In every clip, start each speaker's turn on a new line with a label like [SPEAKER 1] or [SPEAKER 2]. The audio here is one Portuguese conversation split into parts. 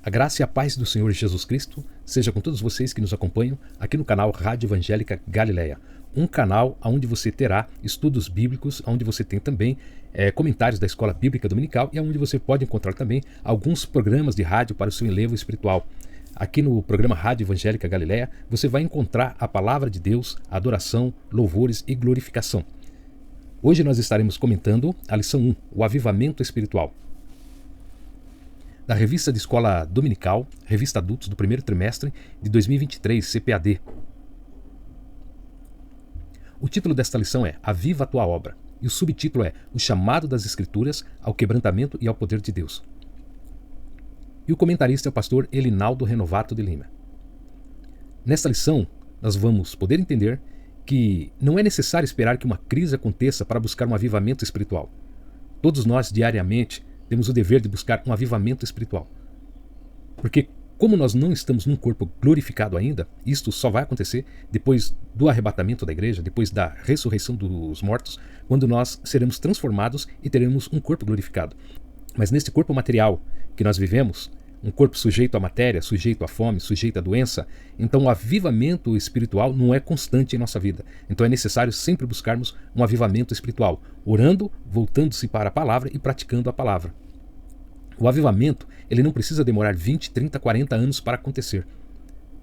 [SPEAKER 1] A graça e a paz do Senhor Jesus Cristo seja com todos vocês que nos acompanham aqui no canal Rádio Evangélica Galileia. Um canal onde você terá estudos bíblicos, onde você tem também comentários da Escola Bíblica Dominical e onde você pode encontrar também alguns programas de rádio para o seu enlevo espiritual. Aqui no programa Rádio Evangélica Galileia, você vai encontrar a palavra de Deus, adoração, louvores e glorificação. Hoje nós estaremos comentando a lição 1, o avivamento espiritual. Da revista de escola dominical, revista adultos do primeiro trimestre de 2023, CPAD. O título desta lição é Aviva a tua obra e o subtítulo é O chamado das Escrituras ao quebrantamento e ao poder de Deus. E o comentarista é o pastor Elinaldo Renovato de Lima. Nesta lição, nós vamos poder entender que não é necessário esperar que uma crise aconteça para buscar um avivamento espiritual. Todos nós, diariamente, temos o dever de buscar um avivamento espiritual. Porque como nós não estamos num corpo glorificado ainda, isto só vai acontecer depois do arrebatamento da igreja, depois da ressurreição dos mortos, quando nós seremos transformados e teremos um corpo glorificado. Mas neste corpo material que nós vivemos, um corpo sujeito à matéria, sujeito à fome, sujeito à doença, então o avivamento espiritual não é constante em nossa vida. Então é necessário sempre buscarmos um avivamento espiritual, orando, voltando-se para a palavra e praticando a palavra. O avivamento, ele não precisa demorar 20, 30, 40 anos para acontecer.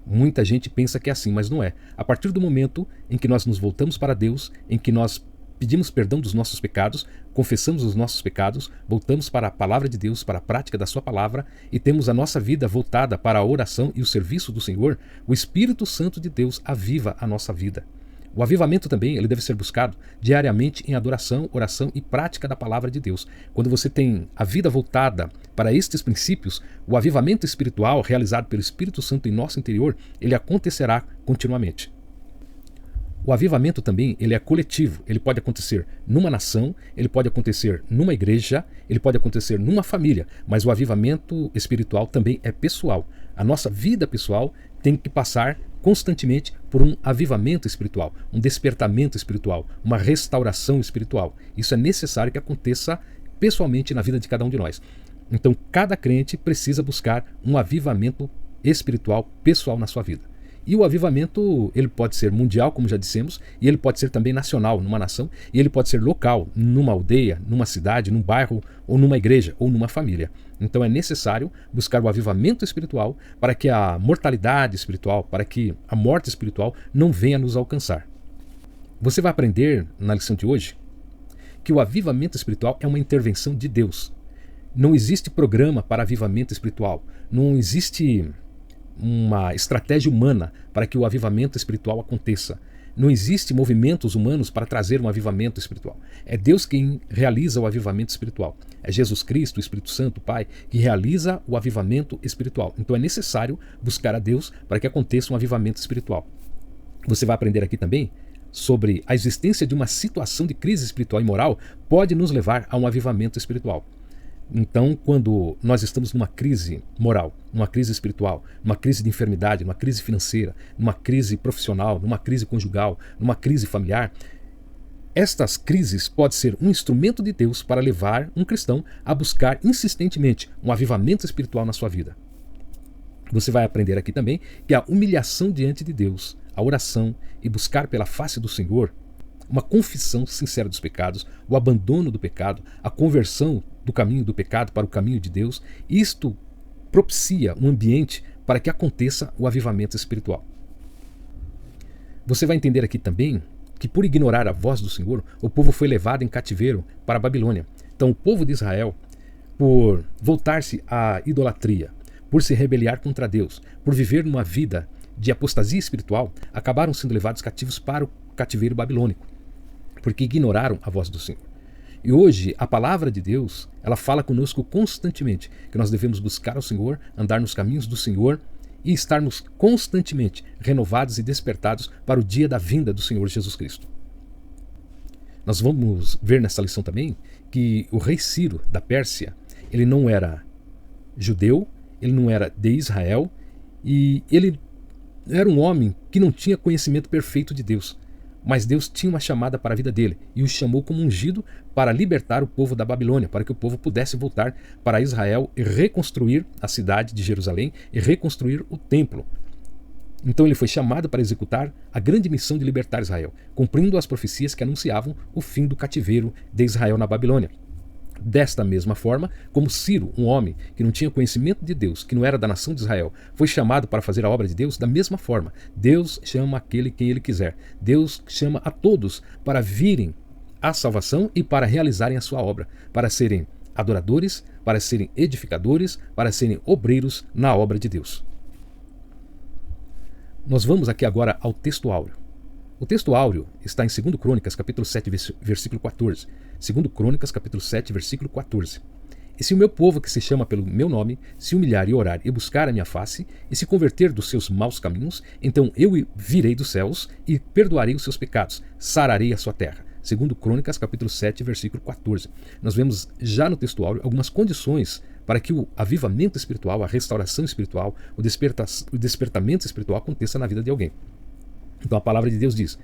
[SPEAKER 1] Muita gente pensa que é assim, mas não é. A partir do momento em que nós nos voltamos para Deus, em que nós pedimos perdão dos nossos pecados, confessamos os nossos pecados, voltamos para a palavra de Deus, para a prática da sua palavra e temos a nossa vida voltada para a oração e o serviço do Senhor, o Espírito Santo de Deus aviva a nossa vida. O avivamento também ele deve ser buscado diariamente em adoração, oração e prática da palavra de Deus. Quando você tem a vida voltada para estes princípios, o avivamento espiritual realizado pelo Espírito Santo em nosso interior, ele acontecerá continuamente. O avivamento também ele é coletivo, ele pode acontecer numa nação, ele pode acontecer numa igreja, ele pode acontecer numa família, mas o avivamento espiritual também é pessoal. A nossa vida pessoal tem que passar constantemente por um avivamento espiritual, um despertamento espiritual, uma restauração espiritual. Isso é necessário que aconteça pessoalmente na vida de cada um de nós. Então, cada crente precisa buscar um avivamento espiritual pessoal na sua vida. E o avivamento ele pode ser mundial, como já dissemos, e ele pode ser também nacional, numa nação, e ele pode ser local, numa aldeia, numa cidade, num bairro, ou numa igreja, ou numa família. Então é necessário buscar o avivamento espiritual para que a mortalidade espiritual, para que a morte espiritual não venha nos alcançar. Você vai aprender na lição de hoje que o avivamento espiritual é uma intervenção de Deus. Não existe programa para avivamento espiritual, não existe uma estratégia humana para que o avivamento espiritual aconteça. Não existe movimentos humanos para trazer um avivamento espiritual. É Deus quem realiza o avivamento espiritual. É Jesus Cristo, o Espírito Santo, o Pai, que realiza o avivamento espiritual. Então é necessário buscar a Deus para que aconteça um avivamento espiritual. Você vai aprender aqui também sobre a existência de uma situação de crise espiritual e moral pode nos levar a um avivamento espiritual. Então, quando nós estamos numa crise moral, numa crise espiritual, numa crise de enfermidade, numa crise financeira, numa crise profissional, numa crise conjugal, numa crise familiar, estas crises podem ser um instrumento de Deus para levar um cristão a buscar insistentemente um avivamento espiritual na sua vida. Você vai aprender aqui também que a humilhação diante de Deus, a oração e buscar pela face do Senhor, uma confissão sincera dos pecados, o abandono do pecado, a conversão do caminho do pecado para o caminho de Deus, isto propicia um ambiente para que aconteça o avivamento espiritual. Você vai entender aqui também que por ignorar a voz do Senhor, o povo foi levado em cativeiro para a Babilônia. Então o povo de Israel, por voltar-se à idolatria, por se rebeliar contra Deus, por viver numa vida de apostasia espiritual, acabaram sendo levados cativos para o cativeiro babilônico, porque ignoraram a voz do Senhor. E hoje a palavra de Deus, ela fala conosco constantemente que nós devemos buscar ao Senhor, andar nos caminhos do Senhor e estarmos constantemente renovados e despertados para o dia da vinda do Senhor Jesus Cristo. Nós vamos ver nessa lição também que o rei Ciro da Pérsia, ele não era judeu, ele não era de Israel e ele era um homem que não tinha conhecimento perfeito de Deus. mas Deus tinha uma chamada para a vida dele e o chamou como ungido para libertar o povo da Babilônia, para que o povo pudesse voltar para Israel e reconstruir a cidade de Jerusalém e reconstruir o templo. Então ele foi chamado para executar a grande missão de libertar Israel, cumprindo as profecias que anunciavam o fim do cativeiro de Israel na Babilônia. Desta mesma forma, como Ciro, um homem que não tinha conhecimento de Deus, que não era da nação de Israel, foi chamado para fazer a obra de Deus, da mesma forma, Deus chama aquele quem ele quiser. Deus chama a todos para virem à salvação e para realizarem a sua obra, para serem adoradores, para serem edificadores, para serem obreiros na obra de Deus. Nós vamos aqui agora ao texto áureo. O texto áureo está em 2 Crônicas, capítulo 7, versículo 14. 2 Crônicas, capítulo 7, versículo 14. E se o meu povo que se chama pelo meu nome se humilhar e orar e buscar a minha face e se converter dos seus maus caminhos, então eu virei dos céus e perdoarei os seus pecados, sararei a sua terra. 2 Crônicas, capítulo 7, versículo 14. Nós vemos já no texto áureo algumas condições para que o avivamento espiritual, a restauração espiritual, o despertamento espiritual aconteça na vida de alguém. Então a palavra de Deus diz: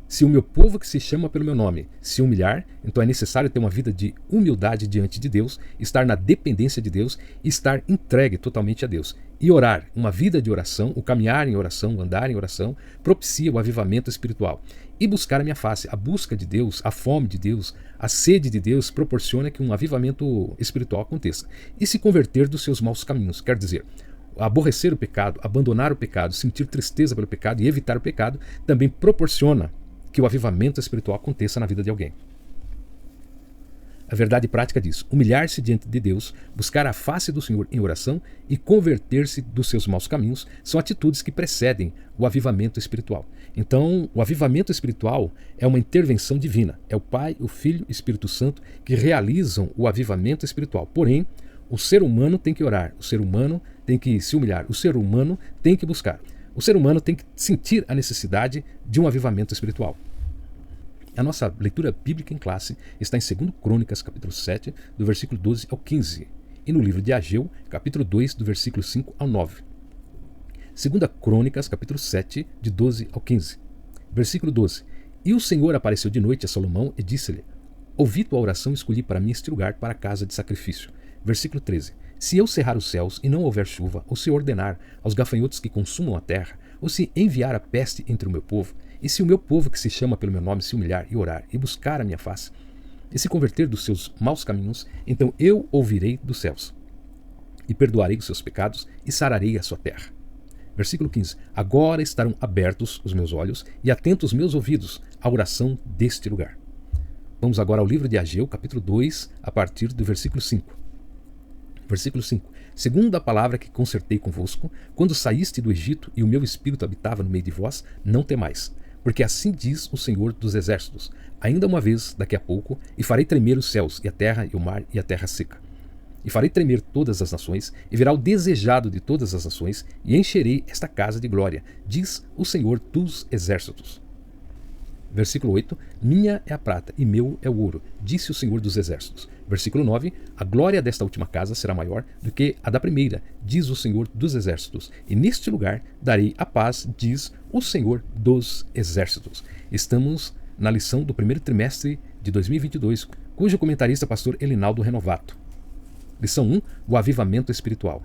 [SPEAKER 1] se o meu povo que se chama pelo meu nome se humilhar, então é necessário ter uma vida de humildade diante de Deus, estar na dependência de Deus e estar entregue totalmente a Deus. E orar, uma vida de oração, o caminhar em oração, o andar em oração, propicia o avivamento espiritual. E buscar a minha face, a busca de Deus, a fome de Deus, a sede de Deus proporciona que um avivamento espiritual aconteça. E se converter dos seus maus caminhos, quer dizer, aborrecer o pecado, abandonar o pecado, sentir tristeza pelo pecado e evitar o pecado, também proporciona que o avivamento espiritual aconteça na vida de alguém. A verdade prática diz: humilhar-se diante de Deus, buscar a face do Senhor em oração e converter-se dos seus maus caminhos são atitudes que precedem o avivamento espiritual. Então, o avivamento espiritual é uma intervenção divina. É o Pai, o Filho e o Espírito Santo que realizam o avivamento espiritual. Porém, o ser humano tem que orar, o ser humano tem que se humilhar, o ser humano tem que buscar. O ser humano tem que sentir a necessidade de um avivamento espiritual. A nossa leitura bíblica em classe está em 2 Crônicas, capítulo 7, do versículo 12 ao 15, e no livro de Ageu, capítulo 2, do versículo 5 ao 9. 2 Crônicas, capítulo 7, de 12 ao 15. Versículo 12. E o Senhor apareceu de noite a Salomão e disse-lhe: ouvi tua oração e escolhi para mim este lugar para a casa de sacrifício. Versículo 13. Se eu cerrar os céus e não houver chuva, ou se ordenar aos gafanhotos que consumam a terra, ou se enviar a peste entre o meu povo, e se o meu povo que se chama pelo meu nome se humilhar e orar e buscar a minha face, e se converter dos seus maus caminhos, então eu ouvirei dos céus, e perdoarei os seus pecados, e sararei a sua terra. Versículo 15. Agora estarão abertos os meus olhos e atentos os meus ouvidos à oração deste lugar. Vamos agora ao livro de Ageu, capítulo 2, a partir do versículo 5. Versículo 5. Segundo a palavra que concertei convosco, quando saíste do Egito e o meu espírito habitava no meio de vós, não temais. Porque assim diz o Senhor dos Exércitos: ainda uma vez, daqui a pouco, e farei tremer os céus, e a terra, e o mar, e a terra seca. E farei tremer todas as nações, e virá o desejado de todas as nações, e encherei esta casa de glória, diz o Senhor dos Exércitos. Versículo 8. Minha é a prata, e meu é o ouro, disse o Senhor dos Exércitos. Versículo 9. A glória desta última casa será maior do que a da primeira, diz o Senhor dos Exércitos. E neste lugar darei a paz, diz o Senhor dos Exércitos. Estamos na lição do primeiro trimestre de 2022, cujo comentarista é o pastor Elinaldo Renovato. Lição 1. O avivamento espiritual.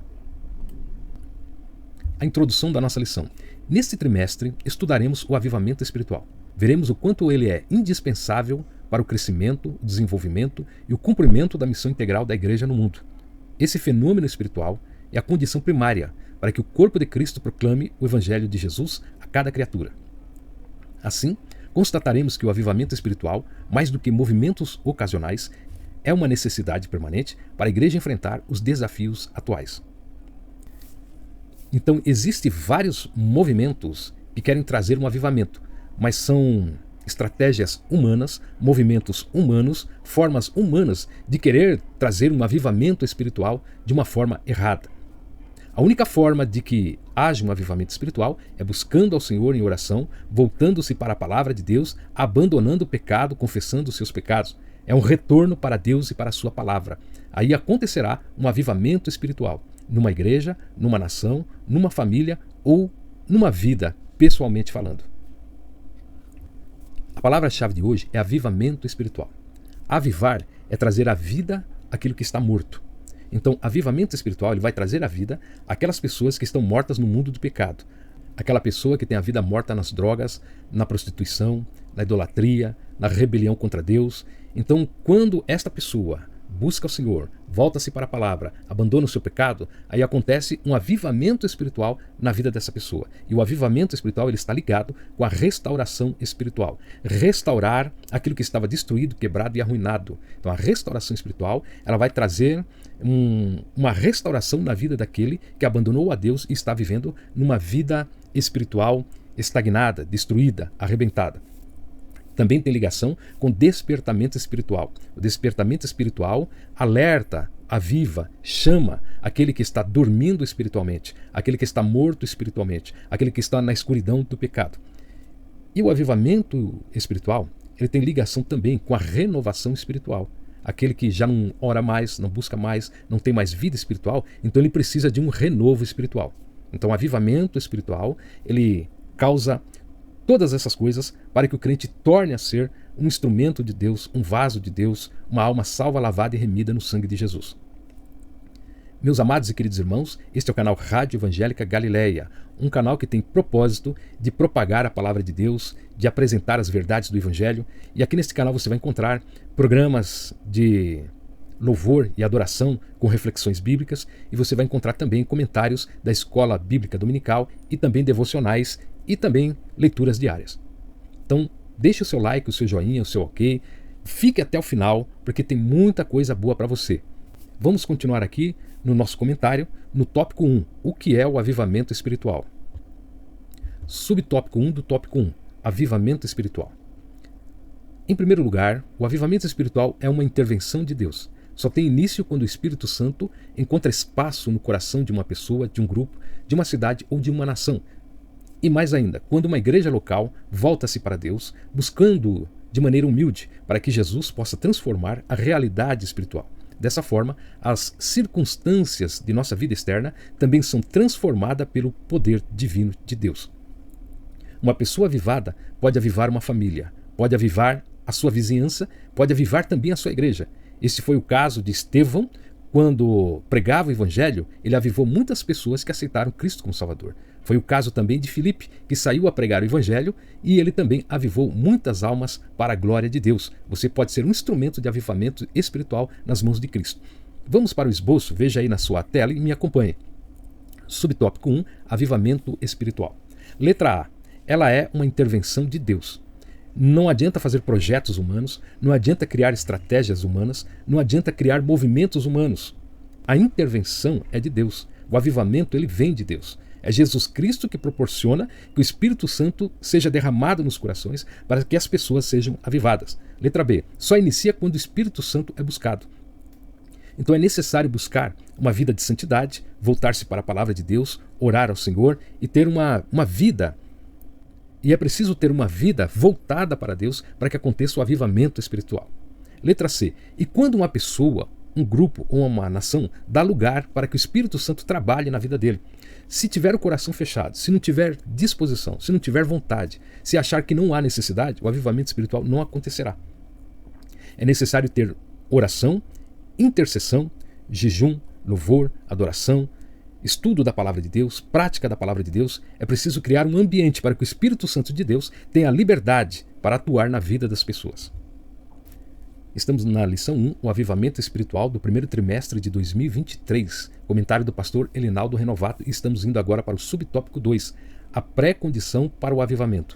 [SPEAKER 1] A introdução da nossa lição. Neste trimestre, estudaremos o avivamento espiritual. Veremos o quanto ele é indispensável para o crescimento, o desenvolvimento e o cumprimento da missão integral da igreja no mundo. Esse fenômeno espiritual é a condição primária para que o corpo de Cristo proclame o evangelho de Jesus a cada criatura. Assim, constataremos que o avivamento espiritual, mais do que movimentos ocasionais, é uma necessidade permanente para a igreja enfrentar os desafios atuais. Então, existem vários movimentos que querem trazer um avivamento, mas são estratégias humanas, movimentos humanos, formas humanas de querer trazer um avivamento espiritual de uma forma errada. A única forma de que haja um avivamento espiritual é buscando ao Senhor em oração, voltando-se para a palavra de Deus, abandonando o pecado, confessando os seus pecados. É um retorno para Deus e para a sua palavra. Aí acontecerá um avivamento espiritual, numa igreja, numa nação, numa família ou numa vida, pessoalmente falando. A palavra-chave de hoje é avivamento espiritual. Avivar é trazer à vida aquilo que está morto. Então, avivamento espiritual ele vai trazer à vida aquelas pessoas que estão mortas no mundo do pecado. Aquela pessoa que tem a vida morta nas drogas, na prostituição, na idolatria, na rebelião contra Deus. Então, quando esta pessoa busca o Senhor, volta-se para a palavra, abandona o seu pecado, aí acontece um avivamento espiritual na vida dessa pessoa. E o avivamento espiritual ele está ligado com a restauração espiritual. Restaurar aquilo que estava destruído, quebrado e arruinado. Então a restauração espiritual ela vai trazer uma restauração na vida daquele que abandonou a Deus e está vivendo numa vida espiritual estagnada, destruída, arrebentada. Também tem ligação com despertamento espiritual. O despertamento espiritual alerta, aviva, chama aquele que está dormindo espiritualmente, aquele que está morto espiritualmente, aquele que está na escuridão do pecado. E o avivamento espiritual, ele tem ligação também com a renovação espiritual. Aquele que já não ora mais, não busca mais, não tem mais vida espiritual, então ele precisa de um renovo espiritual. Então o avivamento espiritual, ele causa todas essas coisas para que o crente torne a ser um instrumento de Deus, um vaso de Deus, uma alma salva, lavada e remida no sangue de Jesus. Meus amados e queridos irmãos, este é o canal Rádio Evangélica Galileia, um canal que tem propósito de propagar a palavra de Deus, de apresentar as verdades do Evangelho. E aqui neste canal você vai encontrar programas de louvor e adoração com reflexões bíblicas e você vai encontrar também comentários da Escola Bíblica Dominical e também devocionais e também leituras diárias. Então, deixe o seu like, o seu joinha, o seu ok, fique até o final, porque tem muita coisa boa para você. Vamos continuar aqui no nosso comentário, no tópico 1, o que é o avivamento espiritual? Subtópico 1 do tópico 1, avivamento espiritual. Em primeiro lugar, o avivamento espiritual é uma intervenção de Deus. Só tem início quando o Espírito Santo encontra espaço no coração de uma pessoa, de um grupo, de uma cidade ou de uma nação. E mais ainda, quando uma igreja local volta-se para Deus, buscando de maneira humilde para que Jesus possa transformar a realidade espiritual. Dessa forma, as circunstâncias de nossa vida externa também são transformadas pelo poder divino de Deus. Uma pessoa avivada pode avivar uma família, pode avivar a sua vizinhança, pode avivar também a sua igreja. Este foi o caso de Estevão. Quando pregava o Evangelho, ele avivou muitas pessoas que aceitaram Cristo como Salvador. Foi o caso também de Filipe, que saiu a pregar o Evangelho e ele também avivou muitas almas para a glória de Deus. Você pode ser um instrumento de avivamento espiritual nas mãos de Cristo. Vamos para o esboço, veja aí na sua tela e me acompanhe. Subtópico 1, avivamento espiritual. Letra A, ela é uma intervenção de Deus. Não adianta fazer projetos humanos, não adianta criar estratégias humanas, não adianta criar movimentos humanos. A intervenção é de Deus. O avivamento ele vem de Deus. É Jesus Cristo que proporciona que o Espírito Santo seja derramado nos corações para que as pessoas sejam avivadas. Letra B, só inicia quando o Espírito Santo é buscado. Então é necessário buscar uma vida de santidade, voltar-se para a palavra de Deus, orar ao Senhor e ter uma vida. E é preciso ter uma vida voltada para Deus para que aconteça o avivamento espiritual. Letra C. E quando uma pessoa, um grupo ou uma nação dá lugar para que o Espírito Santo trabalhe na vida dele. Se tiver o coração fechado, se não tiver disposição, se não tiver vontade, se achar que não há necessidade, o avivamento espiritual não acontecerá. É necessário ter oração, intercessão, jejum, louvor, adoração, estudo da palavra de Deus, prática da palavra de Deus. É preciso criar um ambiente para que o Espírito Santo de Deus tenha liberdade para atuar na vida das pessoas. Estamos na lição 1, o avivamento espiritual do primeiro trimestre de 2023. Comentário do pastor Elinaldo Renovato. E estamos indo agora para o subtópico 2, a pré-condição para o avivamento.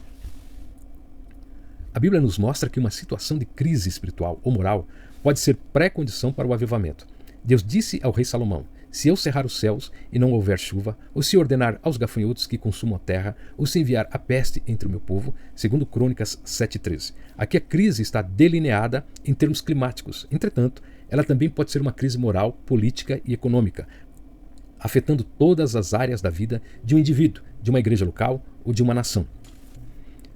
[SPEAKER 1] A Bíblia nos mostra que uma situação de crise espiritual ou moral pode ser pré-condição para o avivamento. Deus disse ao rei Salomão: se eu cerrar os céus e não houver chuva, ou se ordenar aos gafanhotos que consumam a terra, ou se enviar a peste entre o meu povo, segundo Crônicas 7:13. Aqui a crise está delineada em termos climáticos. Entretanto, ela também pode ser uma crise moral, política e econômica, afetando todas as áreas da vida de um indivíduo, de uma igreja local ou de uma nação.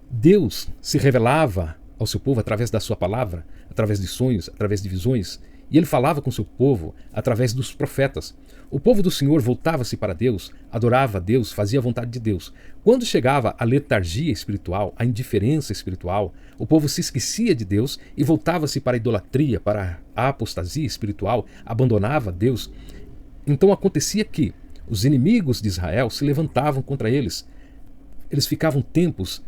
[SPEAKER 1] Deus se revelava ao seu povo através da sua palavra, através de sonhos, através de visões, e ele falava com seu povo através dos profetas. O povo do Senhor voltava-se para Deus, adorava a Deus, fazia a vontade de Deus. Quando chegava a letargia espiritual, a indiferença espiritual, o povo se esquecia de Deus e voltava-se para a idolatria, para a apostasia espiritual, abandonava Deus. Então acontecia que os inimigos de Israel se levantavam contra eles. Eles ficavam tempos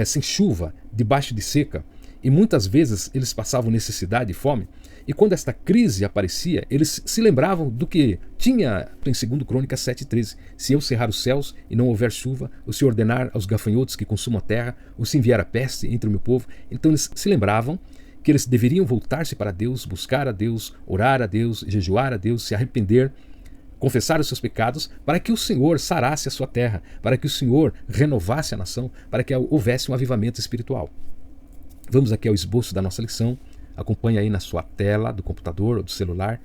[SPEAKER 1] sem chuva, debaixo de seca, e muitas vezes eles passavam necessidade e fome. E quando esta crise aparecia, eles se lembravam do que tinha em 2 Crônicas 7,13. Se eu cerrar os céus e não houver chuva, ou se ordenar aos gafanhotos que consumam a terra, ou se enviar a peste entre o meu povo. Então eles se lembravam que eles deveriam voltar-se para Deus, buscar a Deus, orar a Deus, jejuar a Deus, se arrepender, confessar os seus pecados, para que o Senhor sarasse a sua terra, para que o Senhor renovasse a nação, para que houvesse um avivamento espiritual. Vamos aqui ao esboço da nossa lição. Acompanhe aí na sua tela do computador ou do celular.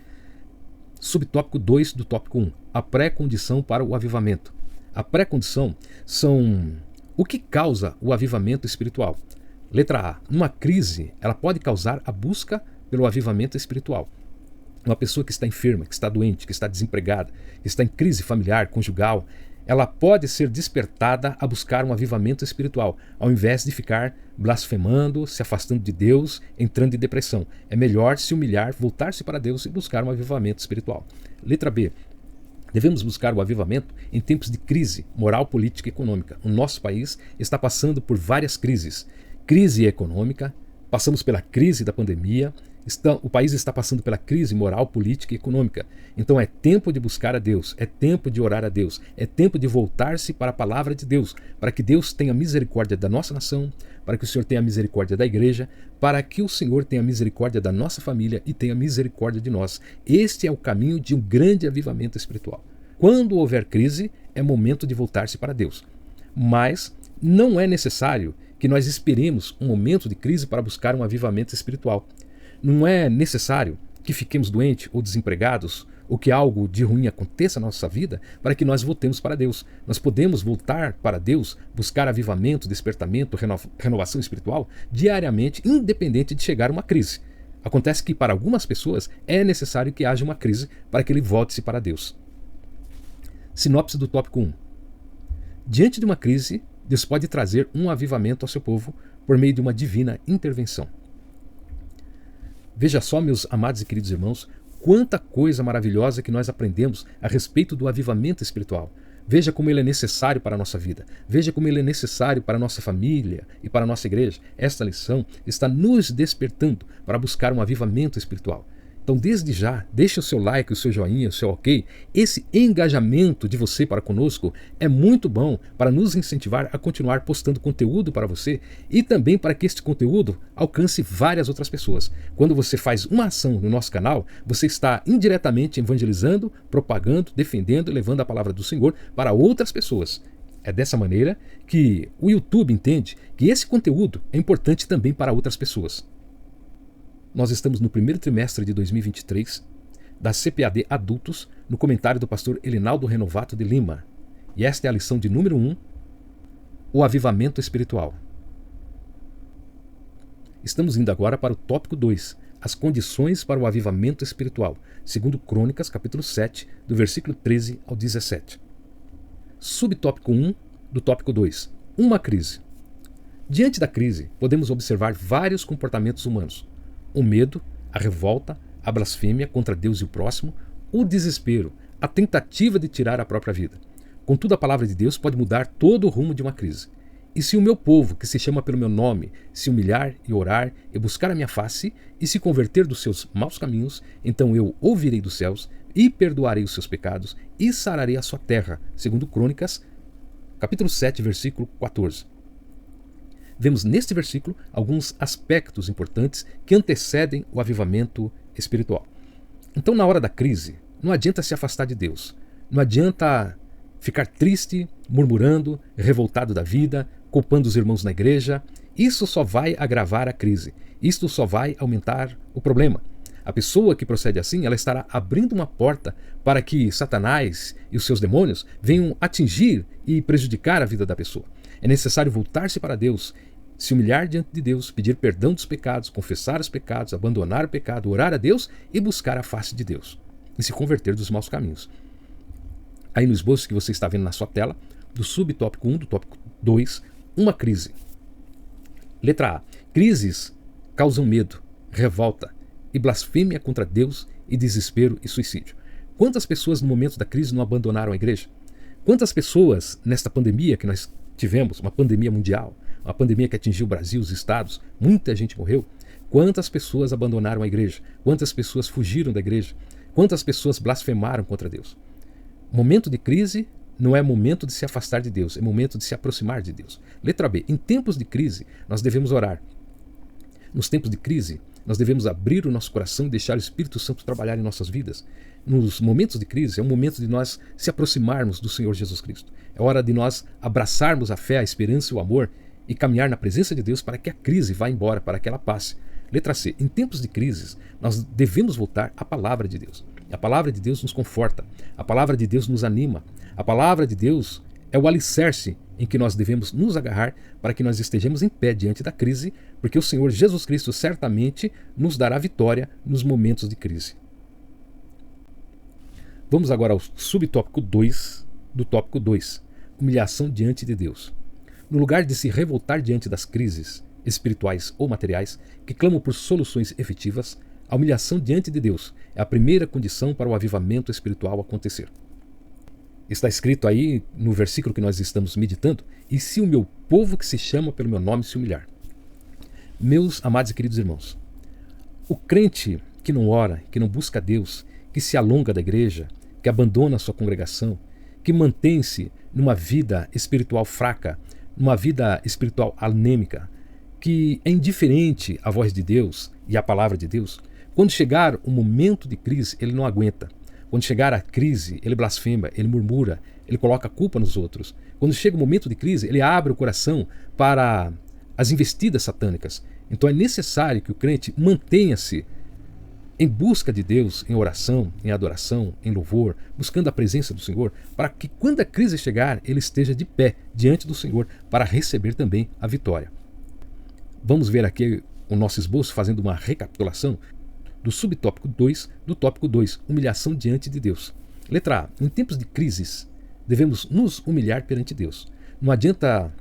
[SPEAKER 1] Subtópico 2 do tópico 1. A pré-condição para o avivamento. A pré-condição são o que causa o avivamento espiritual. Letra A. Numa crise, ela pode causar a busca pelo avivamento espiritual. Uma pessoa que está enferma, que está doente, que está desempregada, que está em crise familiar, conjugal, ela pode ser despertada a buscar um avivamento espiritual, ao invés de ficar blasfemando, se afastando de Deus, entrando em depressão. É melhor se humilhar, voltar-se para Deus e buscar um avivamento espiritual. Letra B. Devemos buscar o avivamento em tempos de crise moral, política e econômica. O nosso país está passando por várias crises. Crise econômica, passamos pela crise da pandemia, o país está passando pela crise moral, política e econômica. Então é tempo de buscar a Deus, é tempo de orar a Deus, é tempo de voltar-se para a palavra de Deus, para que Deus tenha misericórdia da nossa nação, para que o Senhor tenha misericórdia da igreja, para que o Senhor tenha misericórdia da nossa família e tenha misericórdia de nós. Este é o caminho de um grande avivamento espiritual. Quando houver crise, é momento de voltar-se para Deus. Mas não é necessário que nós esperemos um momento de crise para buscar um avivamento espiritual. Não é necessário que fiquemos doentes ou desempregados ou que algo de ruim aconteça na nossa vida para que nós voltemos para Deus. Nós podemos voltar para Deus, buscar avivamento, despertamento, renovação espiritual diariamente, independente de chegar uma crise. Acontece que para algumas pessoas é necessário que haja uma crise para que ele volte-se para Deus. Sinopse do tópico 1. Diante de uma crise, Deus pode trazer um avivamento ao seu povo por meio de uma divina intervenção. Veja só, meus amados e queridos irmãos, quanta coisa maravilhosa que nós aprendemos a respeito do avivamento espiritual. Veja como ele é necessário para a nossa vida. Veja como ele é necessário para a nossa família e para a nossa igreja. Esta lição está nos despertando para buscar um avivamento espiritual. Então, desde já, deixe o seu like, o seu joinha, o seu ok. Esse engajamento de você para conosco é muito bom para nos incentivar a continuar postando conteúdo para você e também para que este conteúdo alcance várias outras pessoas. Quando você faz uma ação no nosso canal, você está indiretamente evangelizando, propagando, defendendo e levando a palavra do Senhor para outras pessoas. É dessa maneira que o YouTube entende que esse conteúdo é importante também para outras pessoas. Nós estamos no primeiro trimestre de 2023 da CPAD Adultos, no comentário do pastor Elinaldo Renovato de Lima. E esta é a lição de número 1, o avivamento espiritual. Estamos indo agora para o tópico 2, as condições para o avivamento espiritual, segundo Crônicas, capítulo 7, do versículo 13 ao 17. Subtópico 1 do tópico 2, uma crise. Diante da crise, podemos observar vários comportamentos humanos. O medo, a revolta, a blasfêmia contra Deus e o próximo, o desespero, a tentativa de tirar a própria vida. Contudo, a palavra de Deus pode mudar todo o rumo de uma crise. E se o meu povo, que se chama pelo meu nome, se humilhar e orar e buscar a minha face e se converter dos seus maus caminhos, então eu ouvirei dos céus e perdoarei os seus pecados e sararei a sua terra. Segundo Crônicas, capítulo 7, versículo 14. Vemos neste versículo alguns aspectos importantes que antecedem o avivamento espiritual. Então, na hora da crise, não adianta se afastar de Deus. Não adianta ficar triste, murmurando, revoltado da vida, culpando os irmãos na igreja. Isso só vai agravar a crise. Isto só vai aumentar o problema. A pessoa que procede assim, ela estará abrindo uma porta para que Satanás e os seus demônios venham atingir e prejudicar a vida da pessoa. É necessário voltar-se para Deus, se humilhar diante de Deus, pedir perdão dos pecados, confessar os pecados, abandonar o pecado, orar a Deus e buscar a face de Deus e se converter dos maus caminhos. Aí no esboço que você está vendo na sua tela, do subtópico 1, do tópico 2, uma crise. Letra A. Crises causam medo, revolta e blasfêmia contra Deus e desespero e suicídio. Quantas pessoas no momento da crise não abandonaram a igreja? Quantas pessoas nesta pandemia que nós tivemos, uma pandemia mundial, uma pandemia que atingiu o Brasil, os estados, muita gente morreu. Quantas pessoas abandonaram a igreja? Quantas pessoas fugiram da igreja? Quantas pessoas blasfemaram contra Deus? Momento de crise não é momento de se afastar de Deus, é momento de se aproximar de Deus. Letra B. Em tempos de crise, nós devemos orar. Nos tempos de crise, nós devemos abrir o nosso coração e deixar o Espírito Santo trabalhar em nossas vidas. Nos momentos de crise, é um momento de nós se aproximarmos do Senhor Jesus Cristo. É hora de nós abraçarmos a fé, a esperança e o amor e caminhar na presença de Deus para que a crise vá embora, para que ela passe. Letra C. Em tempos de crises, nós devemos voltar à palavra de Deus. A palavra de Deus nos conforta. A palavra de Deus nos anima. A palavra de Deus é o alicerce em que nós devemos nos agarrar para que nós estejamos em pé diante da crise, porque o Senhor Jesus Cristo certamente nos dará vitória nos momentos de crise. Vamos agora ao subtópico 2 do tópico 2, humilhação diante de Deus. No lugar de se revoltar diante das crises espirituais ou materiais que clamam por soluções efetivas, a humilhação diante de Deus é a primeira condição para o avivamento espiritual acontecer. Está escrito aí no versículo que nós estamos meditando: e se o meu povo que se chama pelo meu nome se humilhar. Meus amados e queridos irmãos, o crente que não ora, que não busca Deus, que se alonga da igreja, que abandona a sua congregação, que mantém-se numa vida espiritual fraca, numa vida espiritual anêmica, que é indiferente à voz de Deus e à palavra de Deus, quando chegar um momento de crise, ele não aguenta. Quando chegar a crise, ele blasfema, ele murmura, ele coloca a culpa nos outros. Quando chega o momento de crise, ele abre o coração para as investidas satânicas. Então é necessário que o crente mantenha-se em busca de Deus, em oração, em adoração, em louvor, buscando a presença do Senhor, para que quando a crise chegar, ele esteja de pé diante do Senhor para receber também a vitória. Vamos ver aqui o nosso esboço fazendo uma recapitulação do subtópico 2 do tópico 2, humilhação diante de Deus. Letra A. Em tempos de crises, devemos nos humilhar perante Deus. Não adianta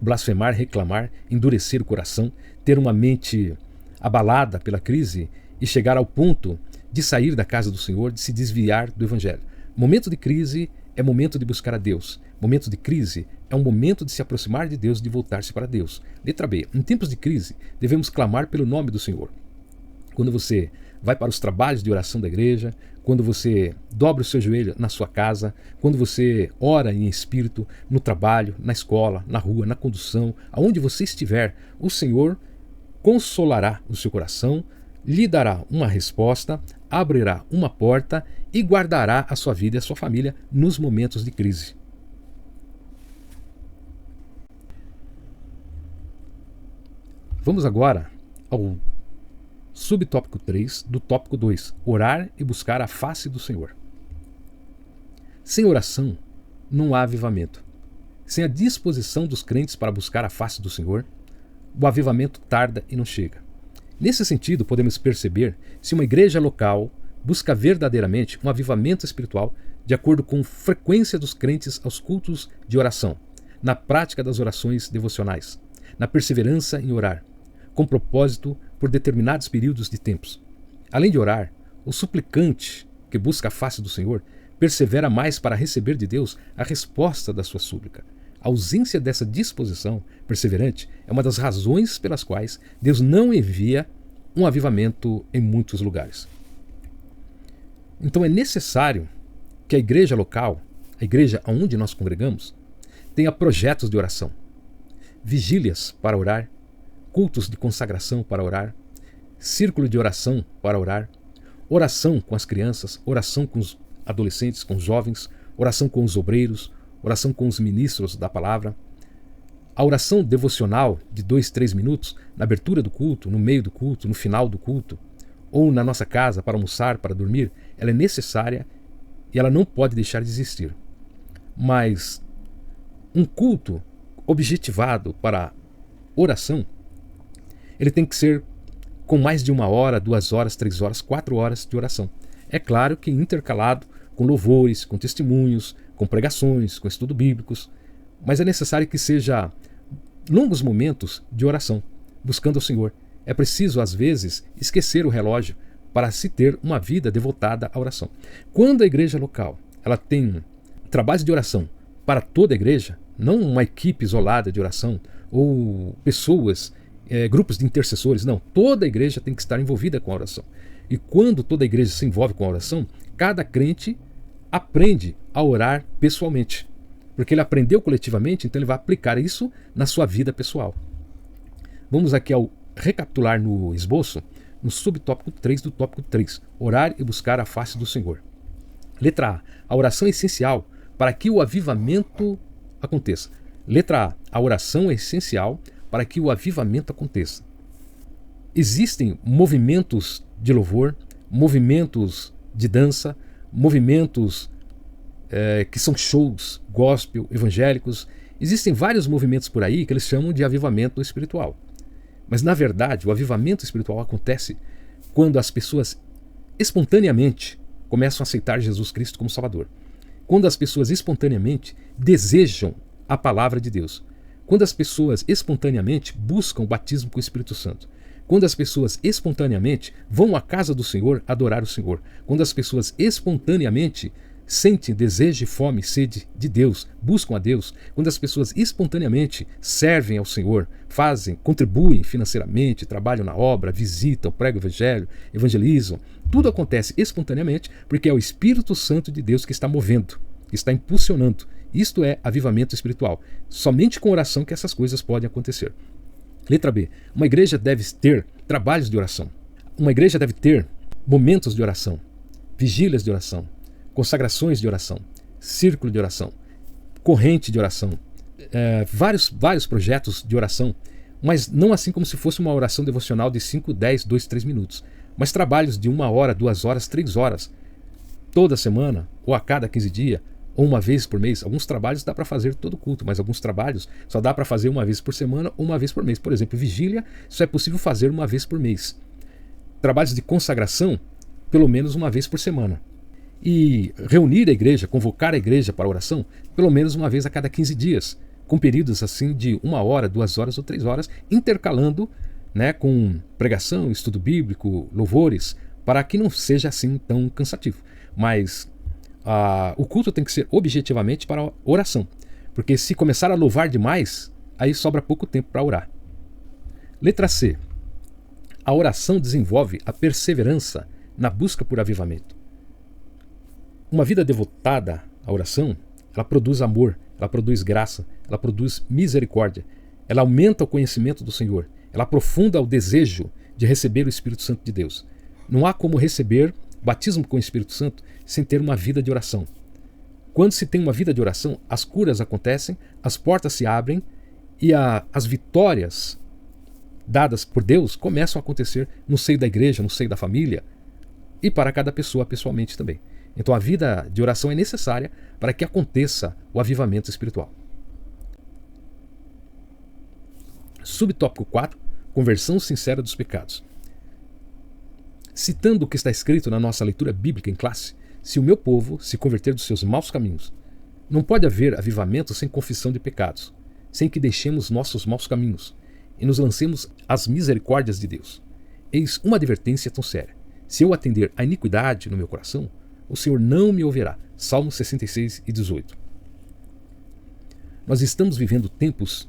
[SPEAKER 1] blasfemar, reclamar, endurecer o coração, ter uma mente abalada pela crise e chegar ao ponto de sair da casa do Senhor, de se desviar do Evangelho. Momento de crise é momento de buscar a Deus. Momento de crise é um momento de se aproximar de Deus, de voltar-se para Deus. Letra B. Em tempos de crise, devemos clamar pelo nome do Senhor. Quando você vai para os trabalhos de oração da igreja, quando você dobra o seu joelho na sua casa, quando você ora em espírito, no trabalho, na escola, na rua, na condução, aonde você estiver, o Senhor consolará o seu coração, lhe dará uma resposta, abrirá uma porta e guardará a sua vida e a sua família nos momentos de crise. Vamos agora ao subtópico 3 do tópico 2, orar e buscar a face do Senhor. Sem oração, não há avivamento. Sem a disposição dos crentes para buscar a face do Senhor, o avivamento tarda e não chega. Nesse sentido, podemos perceber se uma igreja local busca verdadeiramente um avivamento espiritual de acordo com a frequência dos crentes aos cultos de oração, na prática das orações devocionais, na perseverança em orar, com propósito por determinados períodos de tempos. Além de orar, o suplicante que busca a face do Senhor persevera mais para receber de Deus a resposta da sua súplica. A ausência dessa disposição perseverante é uma das razões pelas quais Deus não envia um avivamento em muitos lugares. Então é necessário que a igreja local, a igreja onde nós congregamos, tenha projetos de oração, vigílias para orar, cultos de consagração para orar, círculo de oração para orar, oração com as crianças, oração com os adolescentes, com os jovens, oração com os obreiros, oração com os ministros da palavra. A oração devocional de 2-3 minutos, na abertura do culto, no meio do culto, no final do culto, ou na nossa casa para almoçar, para dormir, ela é necessária e ela não pode deixar de existir. Mas um culto objetivado para oração, ele tem que ser com mais de 1 hora, 2 horas, 3 horas, 4 horas de oração. É claro que intercalado com louvores, com testemunhos, com pregações, com estudos bíblicos, mas é necessário que seja longos momentos de oração, buscando ao Senhor. É preciso, às vezes, esquecer o relógio para se ter uma vida devotada à oração. Quando a igreja local ela tem trabalhos de oração para toda a igreja, não uma equipe isolada de oração ou pessoas, grupos de intercessores, não. Toda a igreja tem que estar envolvida com a oração. E quando toda a igreja se envolve com a oração, cada crente aprende a orar pessoalmente. Porque ele aprendeu coletivamente, então ele vai aplicar isso na sua vida pessoal. Vamos aqui ao recapitular no esboço, no subtópico 3 do tópico 3, orar e buscar a face do Senhor. Letra A oração é essencial para que o avivamento aconteça. Letra A oração é essencial para que o avivamento aconteça. Existem movimentos de louvor, movimentos de dança, movimentos que são shows gospel, evangélicos. Existem vários movimentos por aí que eles chamam de avivamento espiritual. Mas, na verdade, o avivamento espiritual acontece quando as pessoas espontaneamente começam a aceitar Jesus Cristo como Salvador. Quando as pessoas espontaneamente desejam a palavra de Deus. Quando as pessoas espontaneamente buscam o batismo com o Espírito Santo. Quando as pessoas espontaneamente vão à casa do Senhor adorar o Senhor. Quando as pessoas espontaneamente sentem desejo e fome e sede de Deus, buscam a Deus, quando as pessoas espontaneamente servem ao Senhor, contribuem financeiramente, trabalham na obra, visitam, pregam o evangelho, evangelizam, tudo acontece espontaneamente porque é o Espírito Santo de Deus que está movendo, que está impulsionando. Isto é avivamento espiritual. Somente com oração que essas coisas podem acontecer. Letra B. Uma igreja deve ter trabalhos de oração. Uma igreja deve ter momentos de oração, vigílias de oração, consagrações de oração, círculo de oração, corrente de oração, vários projetos de oração, mas não assim como se fosse uma oração devocional de 5, 10, 2, 3 minutos, mas trabalhos de 1 hora, 2 horas, 3 horas, toda semana, ou a cada 15 dias, ou uma vez por mês. Alguns trabalhos dá para fazer todo culto, mas alguns trabalhos só dá para fazer uma vez por semana ou uma vez por mês. Por exemplo, vigília só é possível fazer uma vez por mês. Trabalhos de consagração, pelo menos uma vez por semana. E reunir a igreja, convocar a igreja para a oração, pelo menos uma vez a cada 15 dias, com períodos assim de 1 hora, 2 horas ou 3 horas, intercalando com pregação, estudo bíblico, louvores, para que não seja assim tão cansativo. Mas o culto tem que ser objetivamente para a oração, porque se começar a louvar demais, aí sobra pouco tempo para orar. Letra C. A oração desenvolve a perseverança na busca por avivamento. Uma vida devotada à oração, ela produz amor, ela produz graça, ela produz misericórdia, ela aumenta o conhecimento do Senhor, ela aprofunda o desejo de receber o Espírito Santo de Deus. Não há como receber batismo com o Espírito Santo sem ter uma vida de oração. Quando se tem uma vida de oração, as curas acontecem, as portas se abrem e as vitórias dadas por Deus começam a acontecer no seio da igreja, no seio da família e para cada pessoa pessoalmente também. Então a vida de oração é necessária para que aconteça o avivamento espiritual. Subtópico 4. Conversão sincera dos pecados. Citando o que está escrito na nossa leitura bíblica em classe, se o meu povo se converter dos seus maus caminhos, não pode haver avivamento sem confissão de pecados, sem que deixemos nossos maus caminhos e nos lancemos às misericórdias de Deus. Eis uma advertência tão séria. Se eu atender à iniquidade no meu coração, o Senhor não me ouvirá. Salmos 66 e 18. Nós estamos vivendo tempos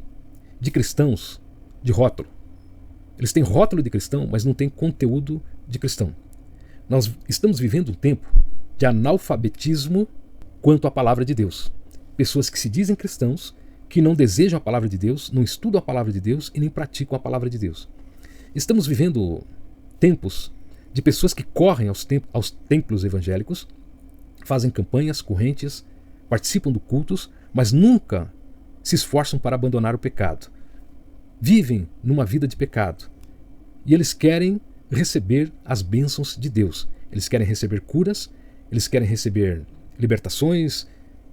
[SPEAKER 1] de cristãos de rótulo. Eles têm rótulo de cristão, mas não têm conteúdo de cristão. Nós estamos vivendo um tempo de analfabetismo quanto à palavra de Deus. Pessoas que se dizem cristãos, que não desejam a palavra de Deus, não estudam a palavra de Deus e nem praticam a palavra de Deus. Estamos vivendo tempos de pessoas que correm aos templos evangélicos, fazem campanhas, correntes, participam de cultos, mas nunca se esforçam para abandonar o pecado. Vivem numa vida de pecado. E eles querem receber as bênçãos de Deus. Eles querem receber curas, eles querem receber libertações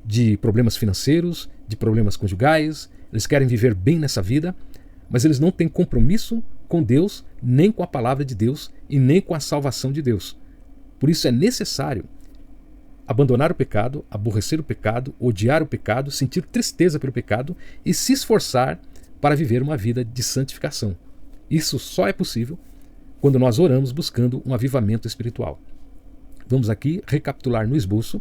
[SPEAKER 1] de problemas financeiros, de problemas conjugais, eles querem viver bem nessa vida, mas eles não têm compromisso com Deus, nem com a palavra de Deus e nem com a salvação de Deus. Por isso é necessário abandonar o pecado, aborrecer o pecado, odiar o pecado, sentir tristeza pelo pecado e se esforçar para viver uma vida de santificação. Isso só é possível quando nós oramos buscando um avivamento espiritual. Vamos aqui recapitular no esboço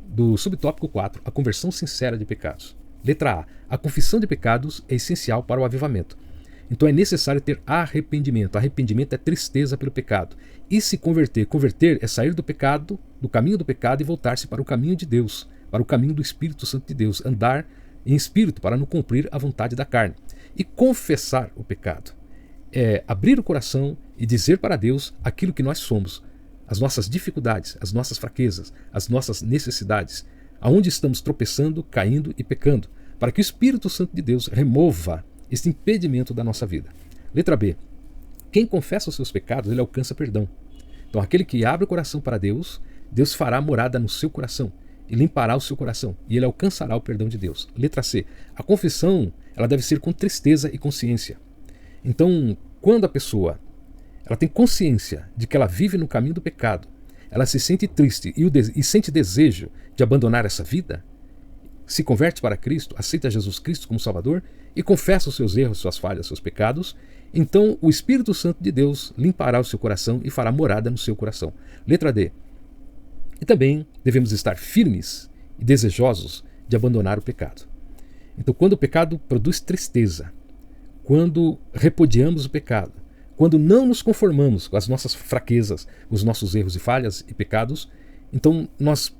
[SPEAKER 1] do subtópico 4, a conversão sincera de pecados. Letra A. A confissão de pecados é essencial para o avivamento. Então é necessário ter arrependimento. Arrependimento é tristeza pelo pecado. E se converter? Converter é sair do pecado, do caminho do pecado e voltar-se para o caminho de Deus, para o caminho do Espírito Santo de Deus. Andar em espírito para não cumprir a vontade da carne. E confessar o pecado é abrir o coração e dizer para Deus aquilo que nós somos, as nossas dificuldades, as nossas fraquezas, as nossas necessidades, aonde estamos tropeçando, caindo e pecando, para que o Espírito Santo de Deus remova este impedimento da nossa vida. Letra B. Quem confessa os seus pecados, ele alcança perdão. Então aquele que abre o coração para Deus, Deus fará morada no seu coração e limpará o seu coração, e ele alcançará o perdão de Deus. Letra C. A confissão, ela deve ser com tristeza e consciência. Então, quando a pessoa ela tem consciência de que ela vive no caminho do pecado, ela se sente triste e sente desejo de abandonar essa vida, se converte para Cristo, aceita Jesus Cristo como Salvador e confessa os seus erros, suas falhas, seus pecados, então o Espírito Santo de Deus limpará o seu coração e fará morada no seu coração. Letra D. E também devemos estar firmes e desejosos de abandonar o pecado. Então, quando o pecado produz tristeza, quando repudiamos o pecado, quando não nos conformamos com as nossas fraquezas, os nossos erros e falhas e pecados, então nós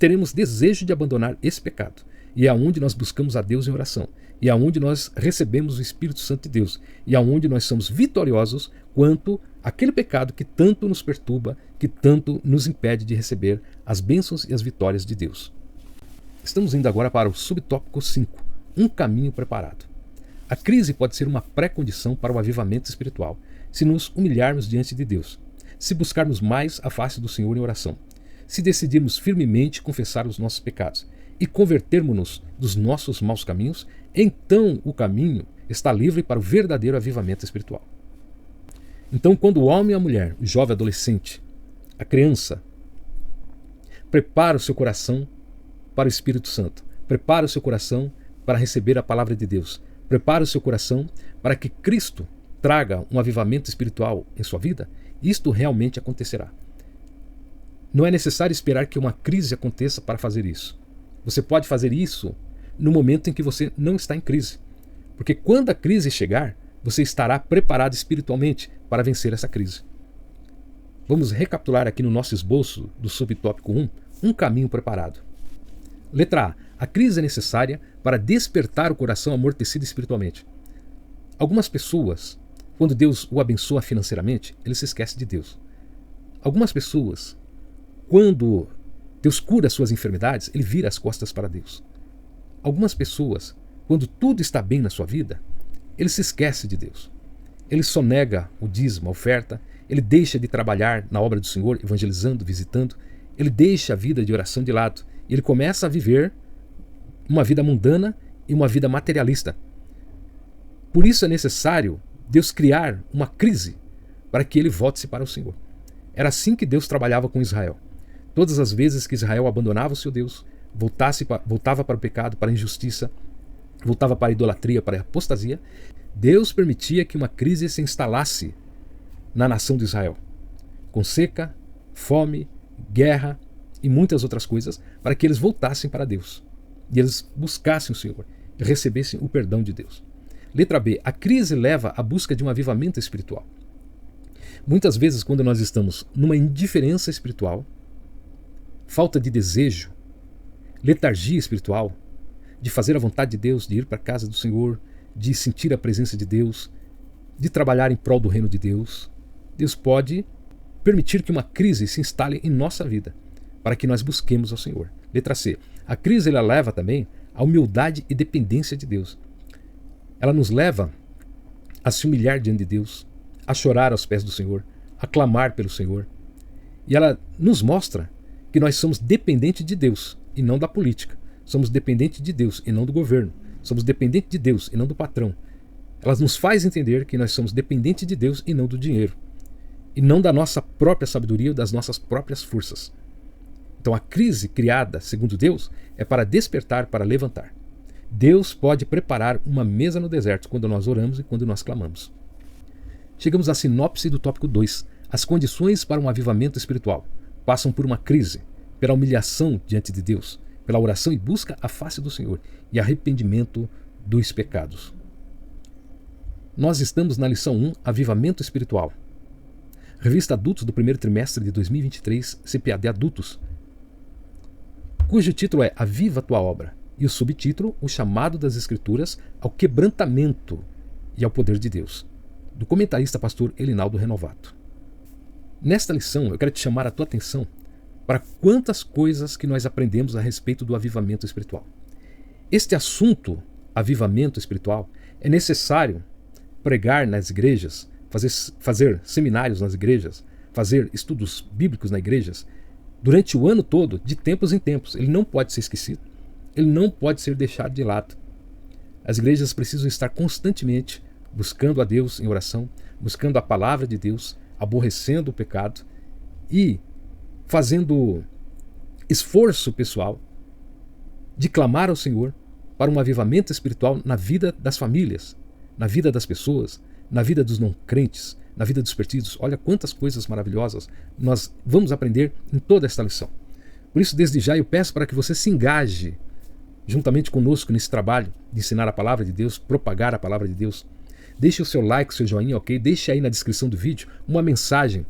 [SPEAKER 1] teremos desejo de abandonar esse pecado. E é aonde nós buscamos a Deus em oração. E é aonde nós recebemos o Espírito Santo de Deus. E é aonde nós somos vitoriosos quanto àquele pecado que tanto nos perturba, que tanto nos impede de receber as bênçãos e as vitórias de Deus. Estamos indo agora para o subtópico 5, um caminho preparado. A crise pode ser uma pré-condição para o avivamento espiritual, se nos humilharmos diante de Deus, se buscarmos mais a face do Senhor em oração, se decidirmos firmemente confessar os nossos pecados e convertermos-nos dos nossos maus caminhos, então o caminho está livre para o verdadeiro avivamento espiritual. Então, quando o homem e a mulher, o jovem adolescente, a criança, prepara o seu coração para o Espírito Santo, prepara o seu coração para receber a palavra de Deus, prepara o seu coração para que Cristo traga um avivamento espiritual em sua vida, isto realmente acontecerá. Não é necessário esperar que uma crise aconteça para fazer isso. Você pode fazer isso no momento em que você não está em crise. Porque quando a crise chegar, você estará preparado espiritualmente para vencer essa crise. Vamos recapitular aqui no nosso esboço do subtópico 1, um caminho preparado. Letra A. A crise é necessária para despertar o coração amortecido espiritualmente. Algumas pessoas, quando Deus o abençoa financeiramente, ele se esquece de Deus. Algumas pessoas, quando Deus cura suas enfermidades, ele vira as costas para Deus. Algumas pessoas, quando tudo está bem na sua vida, ele se esquece de Deus. Ele sonega o dízimo, a oferta, ele deixa de trabalhar na obra do Senhor, evangelizando, visitando, ele deixa a vida de oração de lado e ele começa a viver uma vida mundana e uma vida materialista. Por isso é necessário Deus criar uma crise para que ele volte-se para o Senhor. Era assim que Deus trabalhava com Israel. Todas as vezes que Israel abandonava o seu Deus, voltava para o pecado, para a injustiça, voltava para a idolatria, para a apostasia, Deus permitia que uma crise se instalasse na nação de Israel, com seca, fome, guerra e muitas outras coisas, para que eles voltassem para Deus e eles buscassem o Senhor e recebessem o perdão de Deus. Letra B. A crise leva à busca de um avivamento espiritual. Muitas vezes, quando nós estamos numa indiferença espiritual, falta de desejo, letargia espiritual, de fazer a vontade de Deus, de ir para a casa do Senhor, de sentir a presença de Deus, de trabalhar em prol do reino de Deus, Deus pode permitir que uma crise se instale em nossa vida, para que nós busquemos ao Senhor. Letra C. A crise ela leva também à humildade e dependência de Deus. Ela nos leva a se humilhar diante de Deus, a chorar aos pés do Senhor, a clamar pelo Senhor. E ela nos mostra que nós somos dependentes de Deus e não da política. Somos dependentes de Deus e não do governo. Somos dependentes de Deus e não do patrão. Ela nos faz entender que nós somos dependentes de Deus e não do dinheiro. E não da nossa própria sabedoria ou das nossas próprias forças. Então a crise criada, segundo Deus, é para despertar, para levantar. Deus pode preparar uma mesa no deserto quando nós oramos e quando nós clamamos. Chegamos à sinopse do tópico 2. As condições para um avivamento espiritual passam por uma crise, pela humilhação diante de Deus, pela oração e busca a face do Senhor e arrependimento dos pecados. Nós estamos na lição 1, Avivamento Espiritual. Revista Adultos do primeiro trimestre de 2023, CPAD Adultos, cujo título é Aviva a Tua Obra, e o subtítulo, O Chamado das Escrituras ao Quebrantamento e ao Poder de Deus, do comentarista pastor Elinaldo Renovato. Nesta lição, eu quero te chamar a tua atenção para quantas coisas que nós aprendemos a respeito do avivamento espiritual. Este assunto, avivamento espiritual, é necessário pregar nas igrejas, fazer seminários nas igrejas, fazer estudos bíblicos nas igrejas, durante o ano todo, de tempos em tempos. Ele não pode ser esquecido, ele não pode ser deixado de lado. As igrejas precisam estar constantemente buscando a Deus em oração, buscando a palavra de Deus, aborrecendo o pecado e fazendo esforço pessoal de clamar ao Senhor para um avivamento espiritual na vida das famílias, na vida das pessoas, na vida dos não crentes, na vida dos perdidos. Olha quantas coisas maravilhosas nós vamos aprender em toda esta lição. Por isso, desde já, eu peço para que você se engaje juntamente conosco nesse trabalho de ensinar a palavra de Deus, propagar a palavra de Deus. Deixe o seu like, o seu joinha, ok? Deixe aí na descrição do vídeo uma mensagem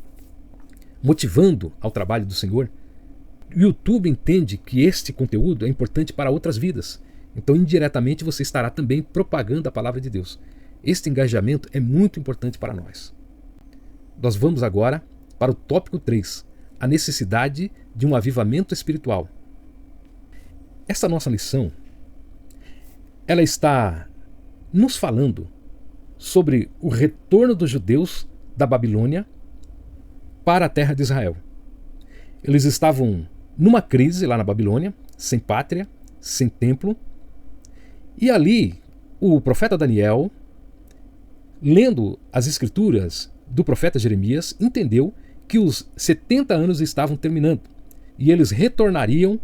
[SPEAKER 1] motivando ao trabalho do Senhor. O YouTube entende que este conteúdo é importante para outras vidas. Então, indiretamente, você estará também propagando a palavra de Deus. Este engajamento é muito importante para nós. Nós vamos agora para o tópico 3, a necessidade de um avivamento espiritual. Essa nossa lição, ela está nos falando sobre o retorno dos judeus da Babilônia para a terra de Israel. Eles estavam numa crise lá na Babilônia, sem pátria, sem templo, e ali o profeta Daniel, lendo as escrituras do profeta Jeremias, entendeu que os 70 anos estavam terminando e eles retornariam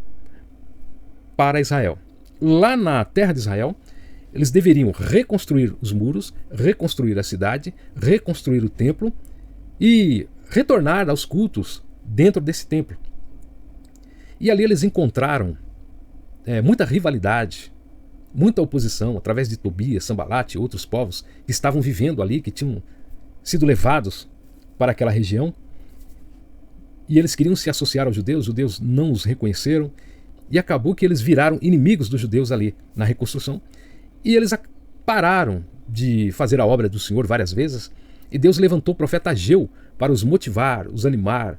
[SPEAKER 1] para Israel. Lá na terra de Israel, eles deveriam reconstruir os muros, reconstruir a cidade, reconstruir o templo e retornar aos cultos dentro desse templo. E ali eles encontraram muita rivalidade, muita oposição, através de Tobias, Sambalate e outros povos que estavam vivendo ali, que tinham sido levados para aquela região. E eles queriam se associar aos judeus não os reconheceram, e acabou que eles viraram inimigos dos judeus ali na reconstrução. E eles pararam de fazer a obra do Senhor várias vezes, e Deus levantou o profeta Ageu para os motivar, os animar,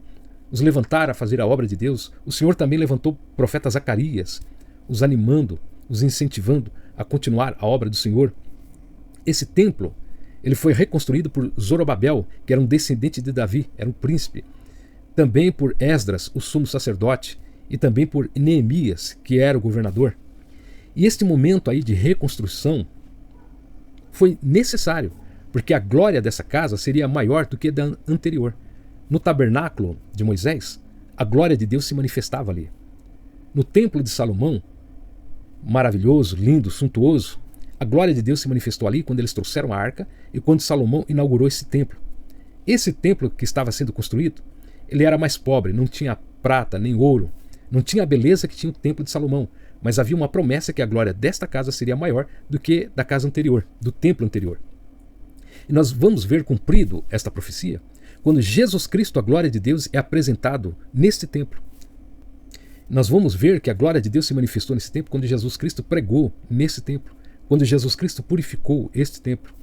[SPEAKER 1] os levantar a fazer a obra de Deus. O Senhor também levantou o profeta Zacarias, os animando, os incentivando a continuar a obra do Senhor. Esse templo, ele foi reconstruído por Zorobabel, que era um descendente de Davi, era um príncipe. Também por Esdras, o sumo sacerdote, e também por Neemias, que era o governador. E este momento aí de reconstrução foi necessário, porque a glória dessa casa seria maior do que a da anterior. No tabernáculo de Moisés, a glória de Deus se manifestava ali. No templo de Salomão, maravilhoso, lindo, suntuoso, a glória de Deus se manifestou ali quando eles trouxeram a arca e quando Salomão inaugurou esse templo. Esse templo que estava sendo construído, ele era mais pobre, não tinha prata nem ouro, não tinha a beleza que tinha o templo de Salomão, mas havia uma promessa que a glória desta casa seria maior do que da casa anterior, do templo anterior. E nós vamos ver cumprido esta profecia quando Jesus Cristo, a glória de Deus, é apresentado neste templo. Nós vamos ver que a glória de Deus se manifestou nesse templo quando Jesus Cristo pregou nesse templo, quando Jesus Cristo purificou este templo.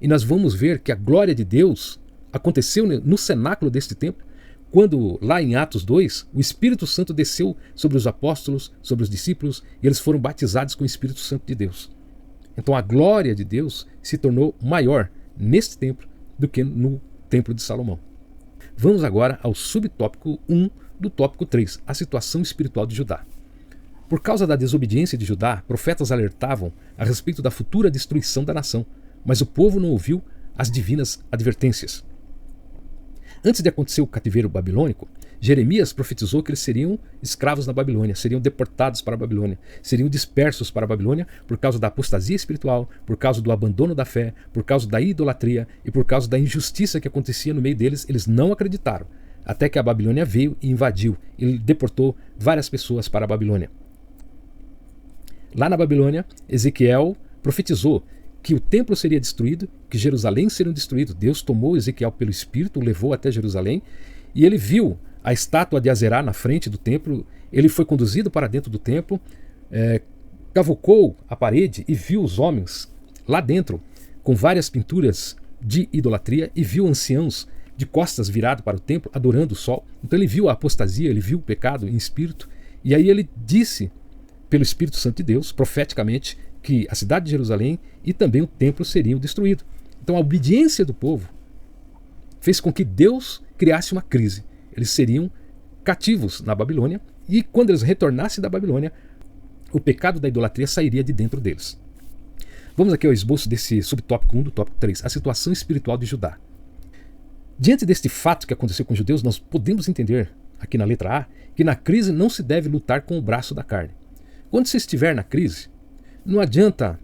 [SPEAKER 1] E nós vamos ver que a glória de Deus aconteceu no cenáculo deste templo, quando lá em Atos 2, o Espírito Santo desceu sobre os apóstolos, sobre os discípulos, e eles foram batizados com o Espírito Santo de Deus. Então a glória de Deus se tornou maior neste templo do que no templo de Salomão. Vamos agora ao subtópico 1 do tópico 3, a situação espiritual de Judá. Por causa da desobediência de Judá, profetas alertavam a respeito da futura destruição da nação, mas o povo não ouviu as divinas advertências. Antes de acontecer o cativeiro babilônico, Jeremias profetizou que eles seriam escravos na Babilônia, seriam deportados para a Babilônia, seriam dispersos para a Babilônia por causa da apostasia espiritual, por causa do abandono da fé, por causa da idolatria e por causa da injustiça que acontecia no meio deles. Eles não acreditaram, até que a Babilônia veio e invadiu e deportou várias pessoas para a Babilônia. Lá na Babilônia, Ezequiel profetizou que o templo seria destruído, que Jerusalém seria destruído. Deus tomou Ezequiel pelo Espírito, o levou até Jerusalém, e ele viu a estátua de Azerá na frente do templo. Ele foi conduzido para dentro do templo, cavocou a parede e viu os homens lá dentro com várias pinturas de idolatria e viu anciãos de costas virados para o templo adorando o sol. Então ele viu a apostasia, ele viu o pecado em espírito, e aí ele disse pelo Espírito Santo de Deus, profeticamente, que a cidade de Jerusalém e também o templo seriam destruídos. Então a obediência do povo fez com que Deus criasse uma crise. Eles seriam cativos na Babilônia, e quando eles retornassem da Babilônia, o pecado da idolatria sairia de dentro deles. Vamos aqui ao esboço desse subtópico 1 do tópico 3, a situação espiritual de Judá. Diante deste fato que aconteceu com os judeus, nós podemos entender, aqui na letra A, que na crise não se deve lutar com o braço da carne. Quando você estiver na crise, não adianta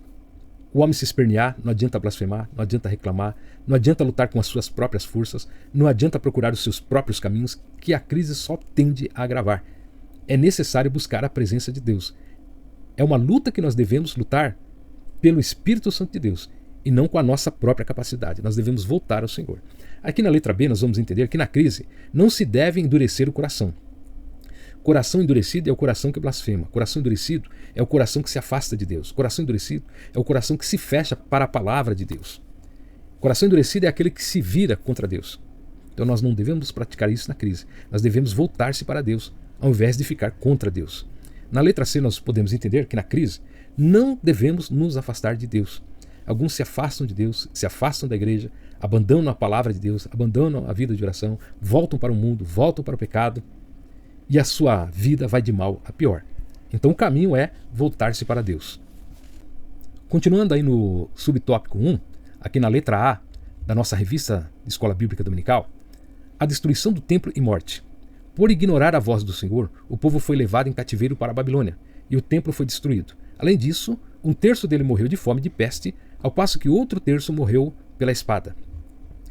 [SPEAKER 1] o homem se espernear, não adianta blasfemar, não adianta reclamar, não adianta lutar com as suas próprias forças, não adianta procurar os seus próprios caminhos, que a crise só tende a agravar. É necessário buscar a presença de Deus. É uma luta que nós devemos lutar pelo Espírito Santo de Deus e não com a nossa própria capacidade. Nós devemos voltar ao Senhor. Aqui na letra B nós vamos entender que na crise não se deve endurecer o coração. Coração endurecido é o coração que blasfema. Coração endurecido é o coração que se afasta de Deus. Coração endurecido é o coração que se fecha para a palavra de Deus. Coração endurecido é aquele que se vira contra Deus. Então nós não devemos praticar isso na crise. Nós devemos voltar-se para Deus, ao invés de ficar contra Deus. Na letra C nós podemos entender que na crise não devemos nos afastar de Deus. Alguns se afastam de Deus, se afastam da igreja, abandonam a palavra de Deus, abandonam a vida de oração, voltam para o mundo, voltam para o pecado, e a sua vida vai de mal a pior. Então o caminho é voltar-se para Deus. Continuando aí no subtópico 1, aqui na letra A da nossa revista de Escola Bíblica Dominical, a destruição do templo e morte. Por ignorar a voz do Senhor, o povo foi levado em cativeiro para a Babilônia, e o templo foi destruído. Além disso, 1/3 dele morreu de fome e de peste, ao passo que outro terço morreu pela espada.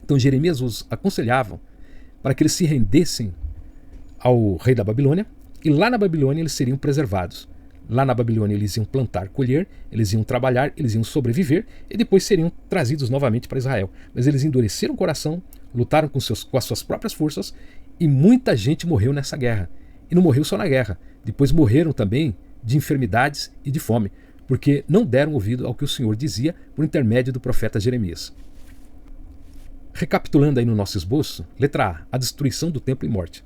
[SPEAKER 1] Então Jeremias os aconselhava para que eles se rendessem ao rei da Babilônia, e lá na Babilônia eles seriam preservados. Lá na Babilônia eles iam plantar, colher, eles iam trabalhar, eles iam sobreviver e depois seriam trazidos novamente para Israel. Mas eles endureceram o coração, lutaram com as suas próprias forças, e muita gente morreu nessa guerra. E não morreu só na guerra, depois morreram também de enfermidades e de fome, porque não deram ouvido ao que o Senhor dizia por intermédio do profeta Jeremias. Recapitulando aí no nosso esboço, letra A, a destruição do templo e morte.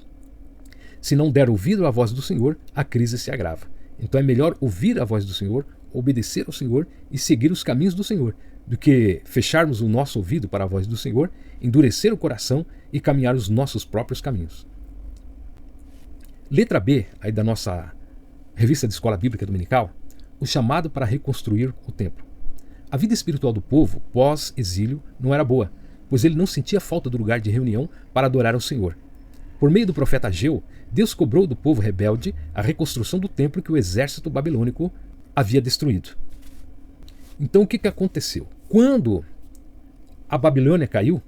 [SPEAKER 1] Se não der ouvido à voz do Senhor, a crise se agrava. Então é melhor ouvir a voz do Senhor, obedecer ao Senhor e seguir os caminhos do Senhor, do que fecharmos o nosso ouvido para a voz do Senhor, endurecer o coração e caminhar os nossos próprios caminhos. Letra B, aí da nossa revista de Escola Bíblica Dominical, o chamado para reconstruir o templo. A vida espiritual do povo, pós-exílio, não era boa, pois ele não sentia falta do lugar de reunião para adorar ao Senhor. Por meio do profeta Ageu, Deus cobrou do povo rebelde a reconstrução do templo que o exército babilônico havia destruído. Então o que aconteceu? Quando a Babilônia caiu,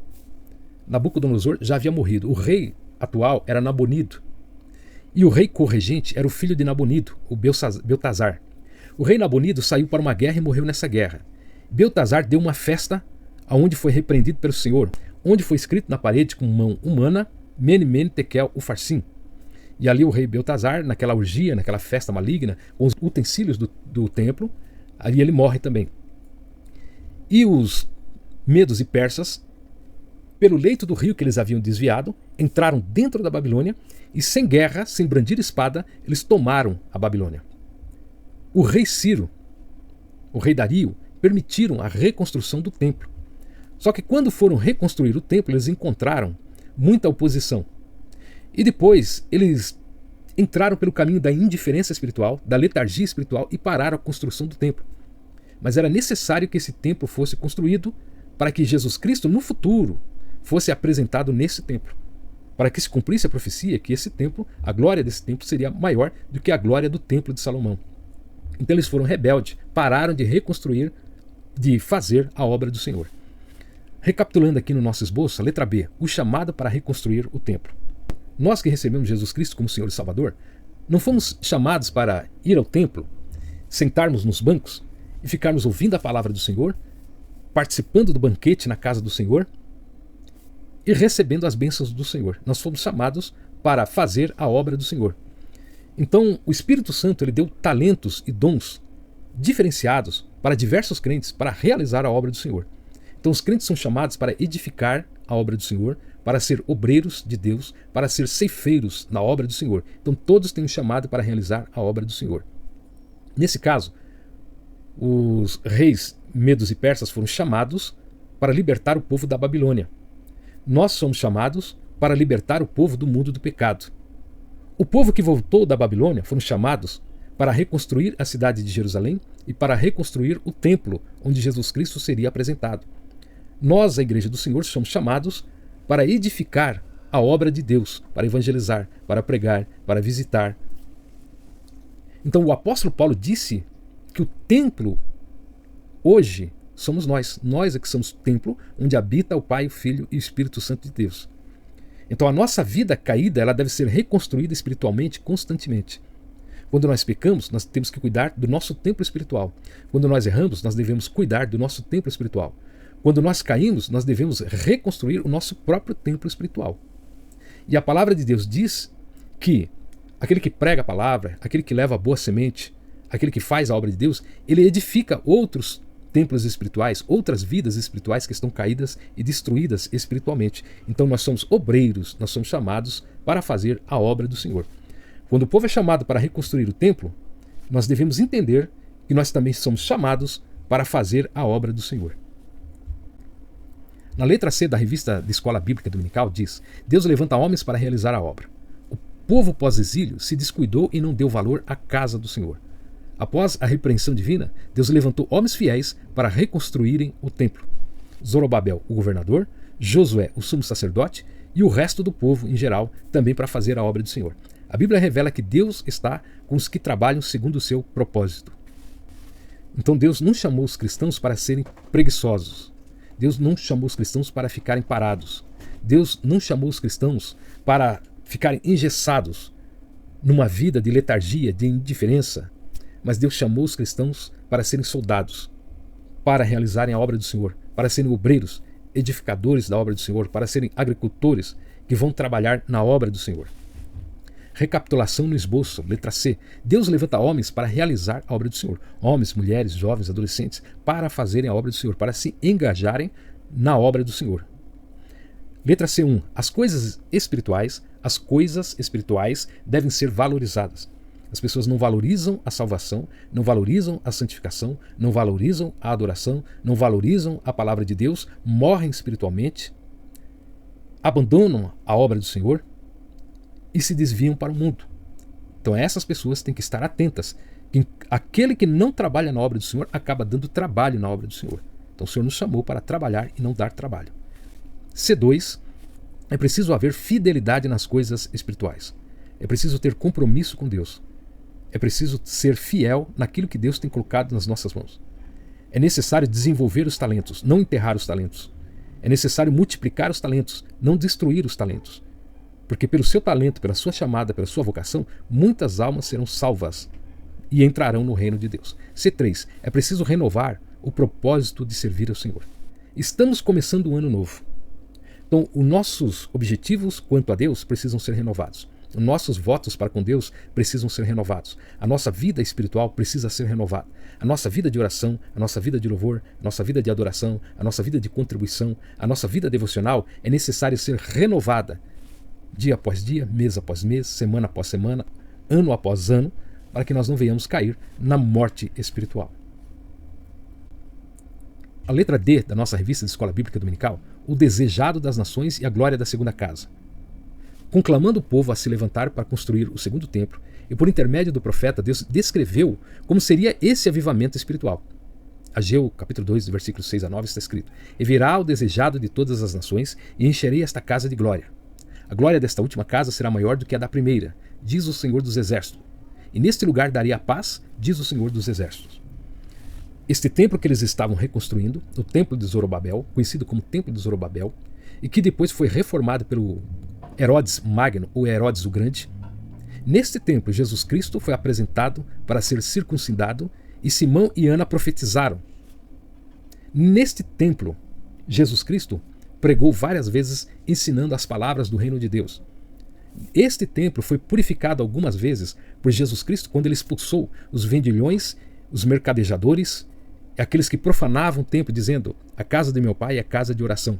[SPEAKER 1] Nabucodonosor já havia morrido. O rei atual era Nabonido. E o rei corregente era o filho de Nabonido, o Beltazar. O rei Nabonido saiu para uma guerra e morreu nessa guerra. Beltazar deu uma festa onde foi repreendido pelo Senhor, onde foi escrito na parede com mão humana, Mene, Mene, Tekel, Ufarsim. E ali o rei Beltazar, naquela orgia, naquela festa maligna, com os utensílios do templo, ali ele morre também. E os medos e persas, pelo leito do rio que eles haviam desviado, entraram dentro da Babilônia e sem guerra, sem brandir espada, eles tomaram a Babilônia. O rei Ciro, o rei Dario, permitiram a reconstrução do templo. Só que quando foram reconstruir o templo, eles encontraram muita oposição. E depois eles entraram pelo caminho da indiferença espiritual, da letargia espiritual e pararam a construção do templo. Mas era necessário que esse templo fosse construído para que Jesus Cristo, no futuro, fosse apresentado nesse templo. Para que se cumprisse a profecia que esse templo, a glória desse templo seria maior do que a glória do templo de Salomão. Então eles foram rebeldes, pararam de reconstruir, de fazer a obra do Senhor. Recapitulando aqui no nosso esboço, a letra B, o chamado para reconstruir o templo. Nós que recebemos Jesus Cristo como Senhor e Salvador, não fomos chamados para ir ao templo, sentarmos nos bancos e ficarmos ouvindo a palavra do Senhor, participando do banquete na casa do Senhor e recebendo as bênçãos do Senhor. Nós fomos chamados para fazer a obra do Senhor. Então, o Espírito Santo ele deu talentos e dons diferenciados para diversos crentes para realizar a obra do Senhor. Então, os crentes são chamados para edificar a obra do Senhor, para ser obreiros de Deus, para ser ceifeiros na obra do Senhor. Então, todos têm um chamado para realizar a obra do Senhor. Nesse caso, os reis medos e persas foram chamados para libertar o povo da Babilônia. Nós somos chamados para libertar o povo do mundo do pecado. O povo que voltou da Babilônia foram chamados para reconstruir a cidade de Jerusalém e para reconstruir o templo onde Jesus Cristo seria apresentado. Nós, a Igreja do Senhor, somos chamados para edificar a obra de Deus, para evangelizar, para pregar, para visitar. Então o apóstolo Paulo disse que o templo hoje somos nós. Nós é que somos o templo onde habita o Pai, o Filho e o Espírito Santo de Deus. Então a nossa vida caída ela deve ser reconstruída espiritualmente constantemente. Quando nós pecamos, nós temos que cuidar do nosso templo espiritual. Quando nós erramos, nós devemos cuidar do nosso templo espiritual. Quando nós caímos, nós devemos reconstruir o nosso próprio templo espiritual. E a palavra de Deus diz que aquele que prega a palavra, aquele que leva a boa semente, aquele que faz a obra de Deus, ele edifica outros templos espirituais, outras vidas espirituais que estão caídas e destruídas espiritualmente. Então nós somos obreiros, nós somos chamados para fazer a obra do Senhor. Quando o povo é chamado para reconstruir o templo, nós devemos entender que nós também somos chamados para fazer a obra do Senhor. Na letra C da revista de Escola Bíblica Dominical diz: Deus levanta homens para realizar a obra. O povo pós-exílio se descuidou e não deu valor à casa do Senhor. Após a repreensão divina, Deus levantou homens fiéis para reconstruírem o templo. Zorobabel, o governador, Josué, o sumo sacerdote, e o resto do povo em geral, também para fazer a obra do Senhor. A Bíblia revela que Deus está com os que trabalham segundo o seu propósito. Então Deus não chamou os cristãos para serem preguiçosos. Deus não chamou os cristãos para ficarem parados. Deus não chamou os cristãos para ficarem engessados numa vida de letargia, de indiferença. Mas Deus chamou os cristãos para serem soldados, para realizarem a obra do Senhor, para serem obreiros, edificadores da obra do Senhor, para serem agricultores que vão trabalhar na obra do Senhor. Recapitulação no esboço, letra C. Deus levanta homens para realizar a obra do Senhor. Homens, mulheres, jovens, adolescentes, para fazerem a obra do Senhor, para se engajarem na obra do Senhor. Letra C1. As coisas espirituais devem ser valorizadas. As pessoas não valorizam a salvação, não valorizam a santificação, não valorizam a adoração, não valorizam a palavra de Deus, morrem espiritualmente, abandonam a obra do Senhor e se desviam para o mundo. Então essas pessoas têm que estar atentas. Aquele que não trabalha na obra do Senhor acaba dando trabalho na obra do Senhor. Então o Senhor nos chamou para trabalhar e não dar trabalho. C2. É preciso haver fidelidade nas coisas espirituais. É preciso ter compromisso com Deus. É preciso ser fiel naquilo que Deus tem colocado nas nossas mãos. É necessário desenvolver os talentos, não enterrar os talentos. É necessário multiplicar os talentos, não destruir os talentos. Porque pelo seu talento, pela sua chamada, pela sua vocação, muitas almas serão salvas e entrarão no reino de Deus. C3. É preciso renovar o propósito de servir ao Senhor. Estamos começando um ano novo. Então, os nossos objetivos quanto a Deus precisam ser renovados. Os nossos votos para com Deus precisam ser renovados. A nossa vida espiritual precisa ser renovada. A nossa vida de oração, a nossa vida de louvor, a nossa vida de adoração, a nossa vida de contribuição, a nossa vida devocional é necessário ser renovada dia após dia, mês após mês, semana após semana, ano após ano, para que nós não venhamos cair na morte espiritual. A letra D da nossa revista de Escola Bíblica Dominical: o desejado das nações e a glória da segunda casa. conclamando o povo a se levantar para construir o segundo templo, e por intermédio do profeta, Deus descreveu como seria esse avivamento espiritual. Ageu, capítulo 2, versículos 6 a 9, está escrito: E virá o desejado de todas as nações, e encherei esta casa de glória. A glória desta última casa será maior do que a da primeira, diz o Senhor dos Exércitos. E neste lugar darei a paz, diz o Senhor dos Exércitos. Este templo que eles estavam reconstruindo, o templo de Zorobabel, conhecido como Templo de Zorobabel, e que depois foi reformado pelo Herodes Magno, ou Herodes o Grande. Neste templo, Jesus Cristo foi apresentado para ser circuncidado, e Simão e Ana profetizaram. Neste templo, Jesus Cristo pregou várias vezes ensinando as palavras do reino de Deus. Este templo foi purificado algumas vezes por Jesus Cristo quando ele expulsou os vendilhões, os mercadejadores, aqueles que profanavam o templo, dizendo: a casa de meu pai é casa de oração.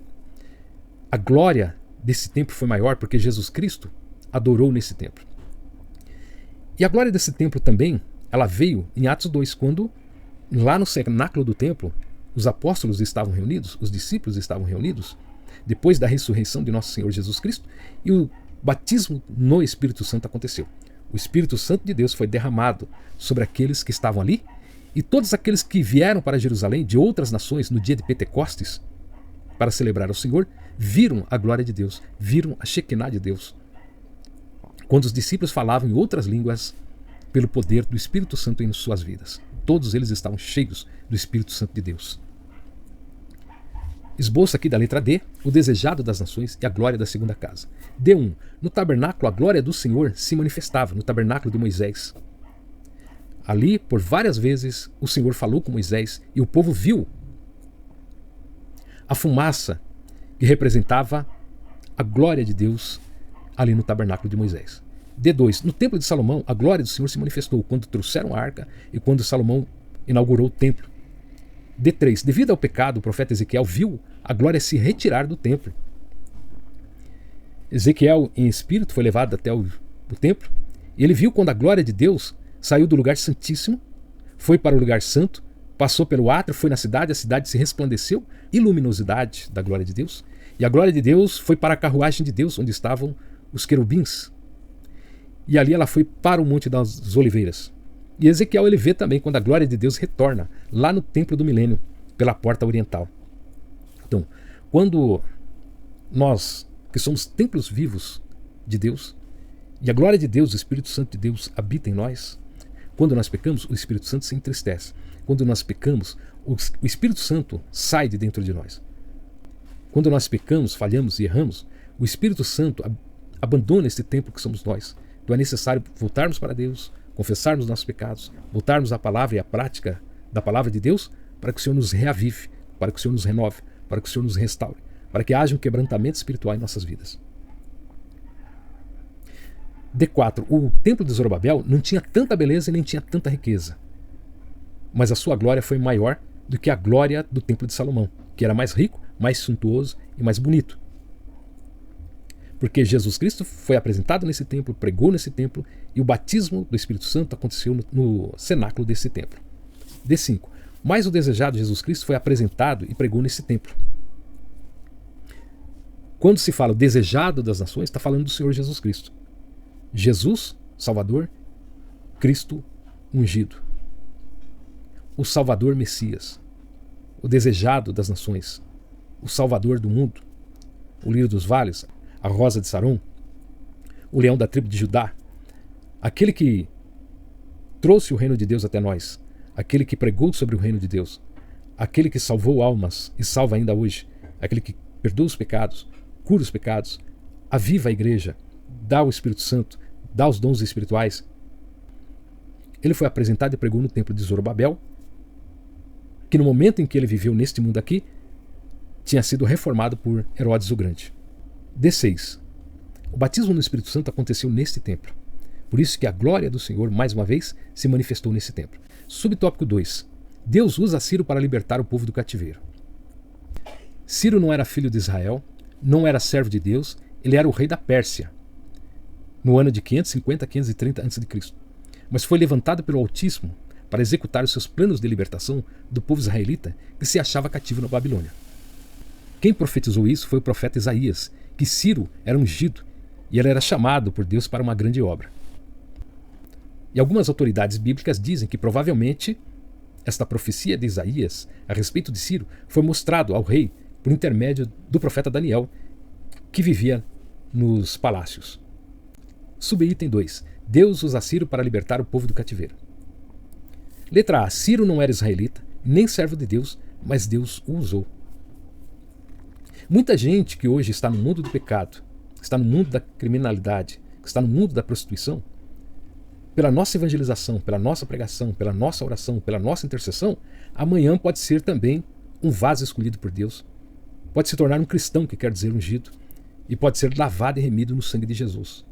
[SPEAKER 1] A glória desse templo foi maior porque Jesus Cristo adorou nesse templo. E a glória desse templo também, ela veio em Atos 2, quando lá no cenáculo do templo, os apóstolos estavam reunidos, os discípulos estavam reunidos, depois da ressurreição de nosso Senhor Jesus Cristo, e o batismo no Espírito Santo aconteceu. O Espírito Santo de Deus foi derramado sobre aqueles que estavam ali, e todos aqueles que vieram para Jerusalém de outras nações no dia de Pentecostes para celebrar ao Senhor, viram a glória de Deus, viram a Shekinah de Deus. Quando os discípulos falavam em outras línguas pelo poder do Espírito Santo em suas vidas. Todos eles estavam cheios do Espírito Santo de Deus. Esboço aqui da letra D, o desejado das nações e a glória da segunda casa. D1. No tabernáculo, a glória do Senhor se manifestava, no tabernáculo de Moisés. Ali, por várias vezes, o Senhor falou com Moisés e o povo viu a fumaça que representava a glória de Deus ali no tabernáculo de Moisés. D2. No templo de Salomão, a glória do Senhor se manifestou quando trouxeram a arca e quando Salomão inaugurou o templo. D3. Devido ao pecado, o profeta Ezequiel viu a glória se retirar do templo. Ezequiel, em espírito, foi levado até o templo e ele viu quando a glória de Deus saiu do lugar santíssimo, foi para o lugar santo, passou pelo átrio, foi na cidade, a cidade se resplandeceu, e luminosidade da glória de Deus. E a glória de Deus foi para a carruagem de Deus, onde estavam os querubins. E ali ela foi para o Monte das Oliveiras. E Ezequiel ele vê também quando a glória de Deus retorna, lá no Templo do Milênio, pela porta oriental. Então, quando nós, que somos templos vivos de Deus, e a glória de Deus, o Espírito Santo de Deus habita em nós, quando nós pecamos, o Espírito Santo se entristece. Quando nós pecamos, o Espírito Santo sai de dentro de nós. Quando nós pecamos, falhamos e erramos, o Espírito Santo abandona este templo que somos nós. Então é necessário voltarmos para Deus, confessarmos nossos pecados, voltarmos à palavra e à prática da palavra de Deus, para que o Senhor nos reavive, para que o Senhor nos renove, para que o Senhor nos restaure, para que haja um quebrantamento espiritual em nossas vidas. D4. O templo de Zorobabel não tinha tanta beleza e nem tinha tanta riqueza, mas a sua glória foi maior do que a glória do templo de Salomão, que era mais rico, mais suntuoso e mais bonito. Porque Jesus Cristo foi apresentado nesse templo, pregou nesse templo, e o batismo do Espírito Santo aconteceu no cenáculo desse templo. D5. Mas o desejado Jesus Cristo foi apresentado e pregou nesse templo. Quando se fala o desejado das nações, está falando do Senhor Jesus Cristo. Jesus, Salvador, Cristo ungido. O Salvador Messias, o desejado das nações, o Salvador do mundo, o lírio dos vales, a rosa de Saron, o leão da tribo de Judá, aquele que trouxe o reino de Deus até nós, aquele que pregou sobre o reino de Deus, aquele que salvou almas e salva ainda hoje, aquele que perdoa os pecados, cura os pecados, aviva a igreja, dá o Espírito Santo, dá os dons espirituais. Ele foi apresentado e pregou no templo de Zorobabel, que no momento em que ele viveu neste mundo aqui, tinha sido reformado por Herodes o Grande. D6. O batismo no Espírito Santo aconteceu neste templo. Por isso que a glória do Senhor, mais uma vez, se manifestou nesse templo. Subtópico 2. Deus usa Ciro para libertar o povo do cativeiro. Ciro não era filho de Israel, não era servo de Deus, ele era o rei da Pérsia, no ano de 550 a 530 a.C. Mas foi levantado pelo Altíssimo para executar os seus planos de libertação do povo israelita que se achava cativo na Babilônia. Quem profetizou isso foi o profeta Isaías, que Ciro era ungido e ele era chamado por Deus para uma grande obra. E algumas autoridades bíblicas dizem que provavelmente esta profecia de Isaías a respeito de Ciro foi mostrado ao rei por intermédio do profeta Daniel, que vivia nos palácios. Subitem 2. Deus usa Ciro para libertar o povo do cativeiro. Letra A. Ciro não era israelita, nem servo de Deus, mas Deus o usou. Muita gente que hoje está no mundo do pecado, está no mundo da criminalidade, está no mundo da prostituição, pela nossa evangelização, pela nossa pregação, pela nossa oração, pela nossa intercessão, amanhã pode ser também um vaso escolhido por Deus. Pode se tornar um cristão, que quer dizer ungido, e pode ser lavado e remido no sangue de Jesus.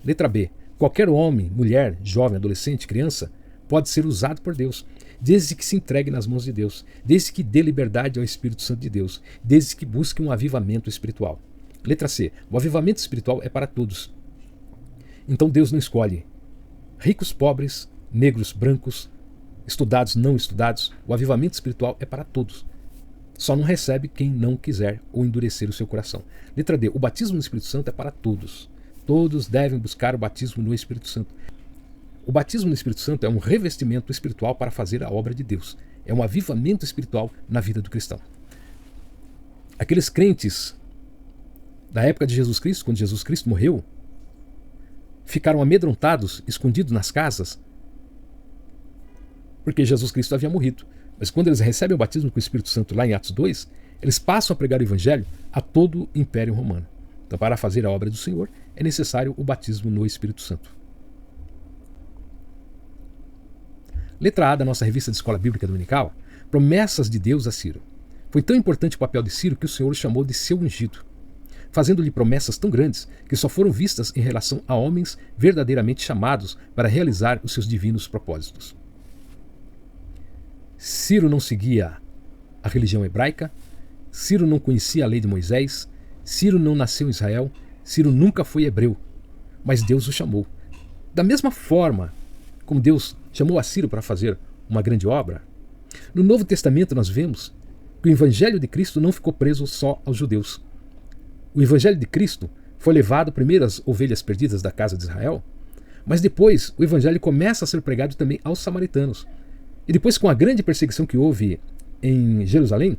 [SPEAKER 1] Letra B. Qualquer homem, mulher, jovem, adolescente, criança, pode ser usado por Deus, desde que se entregue nas mãos de Deus, desde que dê liberdade ao Espírito Santo de Deus, desde que busque um avivamento espiritual. Letra C. O avivamento espiritual é para todos. Então Deus não escolhe ricos, pobres, negros, brancos, estudados, não estudados. O avivamento espiritual é para todos. Só não recebe quem não quiser ou endurecer o seu coração. Letra D. O batismo no Espírito Santo é para todos. Todos devem buscar o batismo no Espírito Santo. O batismo no Espírito Santo é um revestimento espiritual para fazer a obra de Deus. É um avivamento espiritual na vida do cristão. Aqueles crentes da época de Jesus Cristo, quando Jesus Cristo morreu, ficaram amedrontados, escondidos nas casas, porque Jesus Cristo havia morrido. Mas quando eles recebem o batismo com o Espírito Santo lá em Atos 2, eles passam a pregar o Evangelho a todo o Império Romano. Então, para fazer a obra do Senhor, é necessário o batismo no Espírito Santo. Letra A da nossa revista de Escola Bíblica Dominical, promessas de Deus a Ciro. Foi tão importante o papel de Ciro que o Senhor o chamou de seu ungido, fazendo-lhe promessas tão grandes que só foram vistas em relação a homens verdadeiramente chamados para realizar os seus divinos propósitos. Ciro não seguia a religião hebraica, Ciro não conhecia a lei de Moisés, Ciro não nasceu em Israel, Ciro nunca foi hebreu, mas Deus o chamou. Da mesma forma como Deus chamou a Ciro para fazer uma grande obra, no Novo Testamento nós vemos que o Evangelho de Cristo não ficou preso só aos judeus. O Evangelho de Cristo foi levado primeiro às ovelhas perdidas da casa de Israel, mas depois o Evangelho começa a ser pregado também aos samaritanos. E depois, com a grande perseguição que houve em Jerusalém,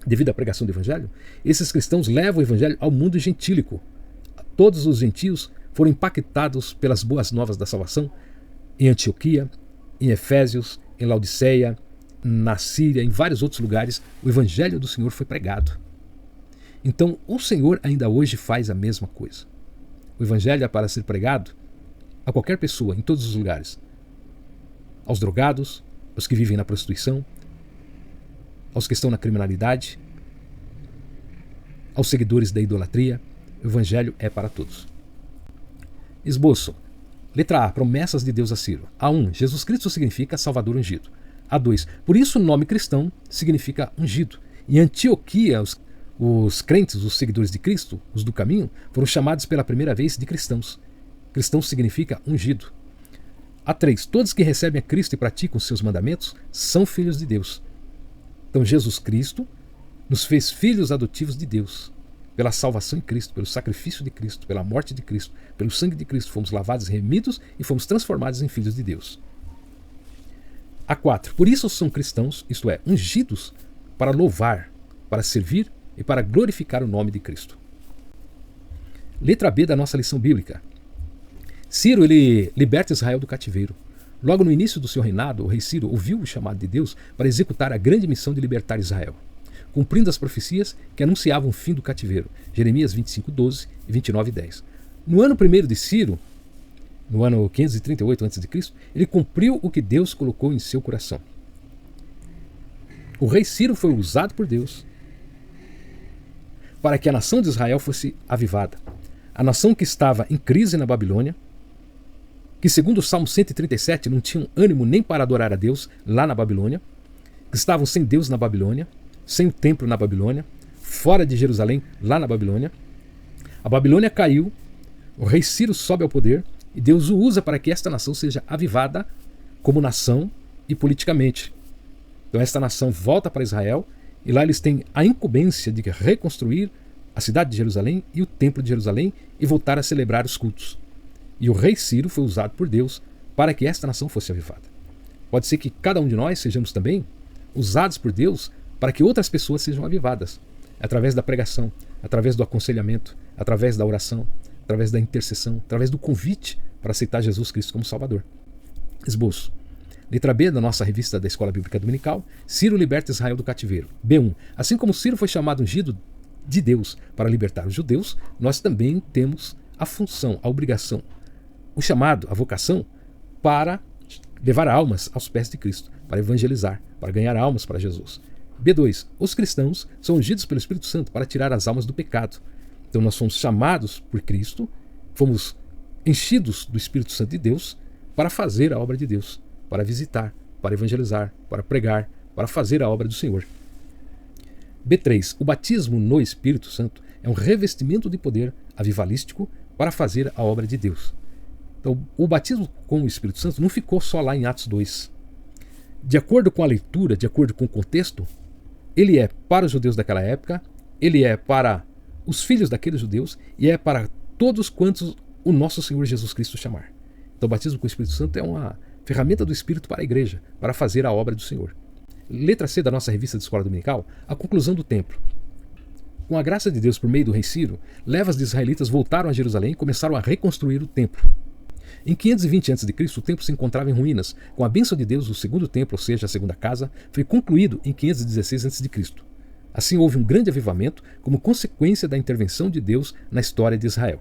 [SPEAKER 1] devido à pregação do Evangelho, esses cristãos levam o Evangelho ao mundo gentílico. Todos os gentios foram impactados pelas boas novas da salvação em Antioquia, em Efésios, em Laodiceia, na Síria, em vários outros lugares. O Evangelho do Senhor foi pregado. Então, o Senhor ainda hoje faz a mesma coisa. O Evangelho é para ser pregado a qualquer pessoa, em todos os lugares. Aos drogados, aos que vivem na prostituição, aos que estão na criminalidade, aos seguidores da idolatria. O Evangelho é para todos. Esboço. Letra A. Promessas de Deus a Ciro. A1. Jesus Cristo significa Salvador ungido. A2. Por isso o nome cristão significa ungido. Em Antioquia, os crentes, os seguidores de Cristo, os do caminho, foram chamados pela primeira vez de cristãos. Cristão significa ungido. A3. Todos que recebem a Cristo e praticam os seus mandamentos são filhos de Deus. Então Jesus Cristo nos fez filhos adotivos de Deus. Pela salvação em Cristo, pelo sacrifício de Cristo, pela morte de Cristo, pelo sangue de Cristo, fomos lavados, remidos e fomos transformados em filhos de Deus. A4. Por isso são cristãos, isto é, ungidos para louvar, para servir e para glorificar o nome de Cristo. Letra B da nossa lição bíblica. Ciro, ele liberta Israel do cativeiro. Logo no início do seu reinado, o rei Ciro ouviu o chamado de Deus para executar a grande missão de libertar Israel, cumprindo as profecias que anunciavam o fim do cativeiro. Jeremias 25:12 e 29:10. No ano primeiro de Ciro, no ano 538 a.C., ele cumpriu o que Deus colocou em seu coração. O rei Ciro foi usado por Deus para que a nação de Israel fosse avivada. A nação que estava em crise na Babilônia, que segundo o Salmo 137 não tinham ânimo nem para adorar a Deus lá na Babilônia, que estavam sem Deus na Babilônia, sem o templo na Babilônia, fora de Jerusalém, lá na Babilônia. A Babilônia caiu, o rei Ciro sobe ao poder e Deus o usa para que esta nação seja avivada como nação e politicamente. Então esta nação volta para Israel e lá eles têm a incumbência de reconstruir a cidade de Jerusalém e o templo de Jerusalém e voltar a celebrar os cultos. E o rei Ciro foi usado por Deus para que esta nação fosse avivada. Pode ser que cada um de nós sejamos também usados por Deus para que outras pessoas sejam avivadas, através da pregação, através do aconselhamento, através da oração, através da intercessão, através do convite para aceitar Jesus Cristo como Salvador. Esboço. Letra B da nossa revista da Escola Bíblica Dominical: Ciro liberta Israel do cativeiro. B1. Assim como Ciro foi chamado ungido de Deus para libertar os judeus, nós também temos a função, a obrigação, o chamado, a vocação para levar almas aos pés de Cristo, para evangelizar, para ganhar almas para Jesus. B2. Os cristãos são ungidos pelo Espírito Santo para tirar as almas do pecado. Então nós fomos chamados por Cristo, fomos enchidos do Espírito Santo de Deus para fazer a obra de Deus, para visitar, para evangelizar, para pregar, para fazer a obra do Senhor. B3. O batismo no Espírito Santo é um revestimento de poder avivalístico para fazer a obra de Deus. Então, o batismo com o Espírito Santo não ficou só lá em Atos 2. De acordo com a leitura, de acordo com o contexto, ele é para os judeus daquela época, ele é para os filhos daqueles judeus e é para todos quantos o nosso Senhor Jesus Cristo chamar. Então, o batismo com o Espírito Santo é uma ferramenta do Espírito para a igreja, para fazer a obra do Senhor. Letra C da nossa revista de Escola Dominical: a conclusão do templo. Com a graça de Deus por meio do rei Ciro, levas de israelitas voltaram a Jerusalém e começaram a reconstruir o templo. Em 520 a.C., o templo se encontrava em ruínas. Com a bênção de Deus, o segundo templo, ou seja, a segunda casa, foi concluído em 516 a.C. Assim houve um grande avivamento como consequência da intervenção de Deus na história de Israel.